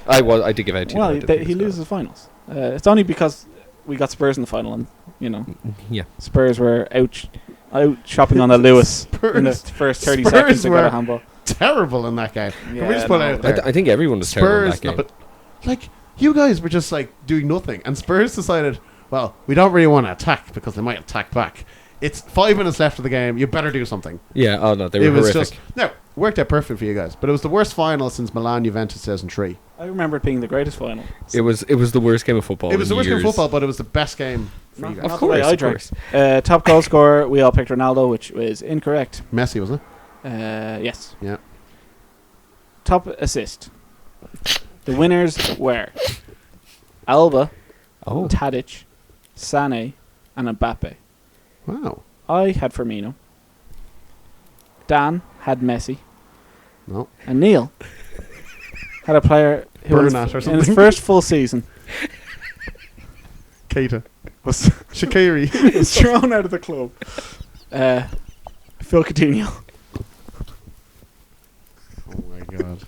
S2: at you.
S1: I did give out to you.
S3: Well,
S1: I did think
S3: he
S1: so.
S3: loses finals. It's only because we got Spurs in the final, and
S1: Yeah.
S3: Spurs were out shopping on the Lewis in the
S2: Spurs-
S3: first 30
S2: Spurs
S3: seconds. They got
S2: were
S3: a handball.
S2: Terrible in that game. Can we
S3: Yeah,
S2: just put
S3: no,
S2: it out there?
S1: I think everyone was terrible in
S2: Spurs,
S1: that game.
S2: no, but like you guys were just like doing nothing, and Spurs decided, well, we don't really want to attack because they might attack back. It's 5 minutes left of the game. You better do something.
S1: Yeah, oh no, they were
S2: It was
S1: horrific.
S2: just no, worked out perfect for you guys, but it was the worst final since Milan Juventus 2003.
S3: I remember it being the greatest final.
S1: It was the worst game of football.
S2: It was the
S1: in
S2: worst game of
S1: years.
S2: football, but it was the best game for you
S3: Not-
S2: guys.
S1: Of
S3: the way
S1: course,
S3: I
S1: of
S3: drank.
S1: course.
S3: Top goal scorer, we all picked Ronaldo, which was incorrect.
S2: Messi, wasn't
S3: Yes.
S2: it? Yeah.
S3: Top assist. The winners were Alba,
S1: Oh,
S3: Tadic, Sané, and Mbappe.
S2: Wow.
S3: I had Firmino. Dan had Messi.
S2: No.
S3: And Neil had a player who in
S2: Bernat or
S3: in his
S2: something.
S3: first full season
S2: Keita.
S3: was,
S2: Shaqiri.
S3: was thrown out of the club. Phil Coutinho.
S2: Oh my god.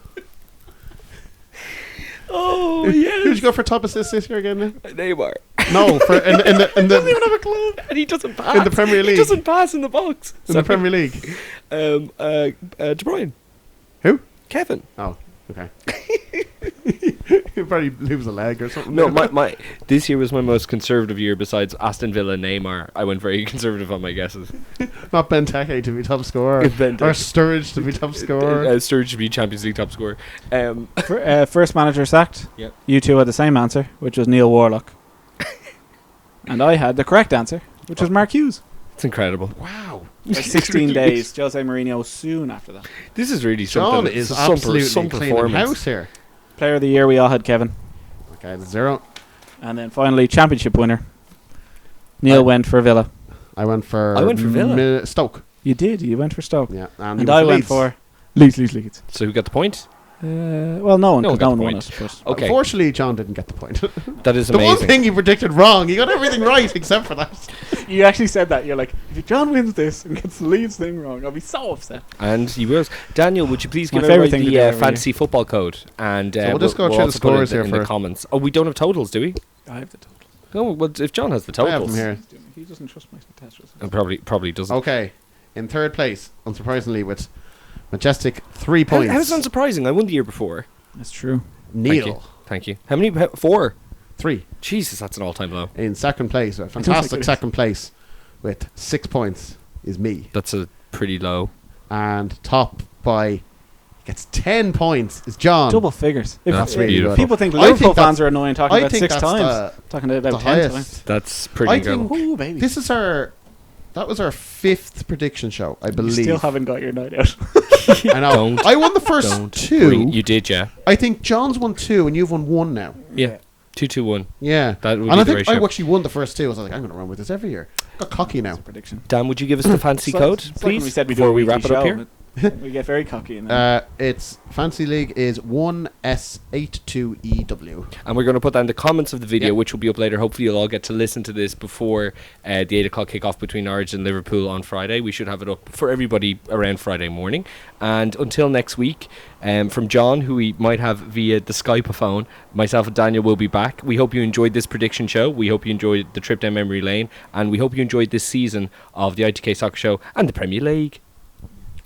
S1: oh
S2: Who'd
S1: yeah,
S2: you go for top assist this year again? Then?
S1: Neymar.
S2: No, for in the
S1: Doesn't even have a club, and he doesn't pass
S2: in the Premier
S1: He
S2: League.
S1: doesn't pass in the box.
S2: In the Premier League.
S1: De Bruyne.
S2: Who?
S1: Kevin.
S2: Oh, okay. He'll probably lose a leg or something.
S1: No, my this year was my most conservative year besides Aston Villa and Neymar. I went very conservative on my guesses.
S2: Not Benteke to be top scorer.
S1: Benteke.
S2: Or Sturridge to be top scorer.
S1: Sturridge should be Champions League top scorer.
S3: First manager sacked.
S1: Yep.
S3: You two had the same answer, which was Neil Warlock. And I had the correct answer, which was Mark Hughes.
S1: It's incredible.
S2: Wow.
S3: 16 days. Jose Mourinho soon after that.
S1: This is really
S2: John
S1: something.
S2: is
S1: It's some
S2: absolutely cleaning
S1: performance.
S2: house here.
S3: Player of the year, we all had Kevin.
S2: Okay, the 0.
S3: And then finally, championship winner. Neil went for Villa.
S2: I went for
S1: Villa.
S2: Stoke.
S3: You did. You went for Stoke.
S2: Yeah,
S3: And I went for Leeds.
S1: So who got the point?
S3: Well, no one,
S1: No one
S3: 'cause
S1: got
S3: no one
S1: the
S3: won
S1: point.
S3: it. But
S1: Okay,
S2: Unfortunately, John didn't get the point.
S1: that is
S2: The one
S1: amazing.
S2: thing he predicted wrong, he got everything right except for that.
S3: you actually said that. You're like, if John wins this and gets the Leeds thing wrong, I'll be so upset.
S1: And he was. Daniel, would you please
S3: My
S1: give
S3: favourite
S1: everybody
S3: thing to
S1: the
S3: do every
S1: fantasy football code? And
S2: we'll just go through the
S1: also put it
S2: scores here
S1: in the
S2: first.
S1: comments. Oh, we don't have totals, do we?
S3: I have the total.
S1: No, well, if John has the
S2: I have
S1: totals,
S2: them here.
S3: He doesn't trust my test results.
S1: Probably doesn't.
S2: Okay, in third place, unsurprisingly, with majestic 3 points.
S1: How's that surprising? I won the year before.
S3: That's true.
S2: Neil,
S1: Thank you. How many? 4.
S2: 3.
S1: Jesus, that's an all-time low.
S2: In second place, a
S3: think it
S2: fantastic
S3: is.
S2: second place, with 6 points, is me.
S1: That's a pretty low.
S2: And top by gets 10 points is John.
S3: Double figures.
S1: That's
S2: really
S1: beautiful.
S2: good.
S3: People think
S2: I
S3: Liverpool
S2: think
S3: fans
S2: that's-
S3: are annoying talking
S2: I
S3: about
S2: think
S3: 6
S2: that's
S3: times. Talking about
S2: the
S3: 10
S2: highest.
S3: times.
S1: That's
S2: I
S1: pretty
S2: think
S1: good.
S3: Ooh, baby.
S2: this is that was our 5th prediction show, I
S3: You
S2: believe.
S3: still haven't got your night out.
S2: I know.
S1: Don't.
S2: I won the first
S1: Don't
S2: 2.
S1: bring- You did, yeah.
S2: I think John's won 2 and you've won 1 now.
S1: Yeah. 2-2-1.
S2: Yeah.
S1: That would
S2: And
S1: be
S2: I
S1: the
S2: think I
S1: ratio.
S2: actually won the first 2. I was like, I'm going to run with this every year. Got cocky now.
S3: Prediction.
S1: Dan, would you give us the fancy code,
S3: It's like when
S1: please?
S3: we said we
S1: before
S3: do a
S1: we
S3: weekly
S1: wrap it up
S3: show,
S1: here.
S3: but we get very cocky. And then
S2: It's Fancy League is 1S82EW.
S1: And we're going to put that in the comments of the video,
S2: Yeah.
S1: which will be up later. Hopefully, you'll all get to listen to this before the 8 o'clock kickoff between Norwich and Liverpool on Friday. We should have it up for everybody around Friday morning. And until next week, from John, who we might have via the Skype-a-phone, myself and Daniel will be back. We hope you enjoyed this prediction show. We hope you enjoyed the trip down memory lane. And we hope you enjoyed this season of the ITK Soccer Show and the Premier League.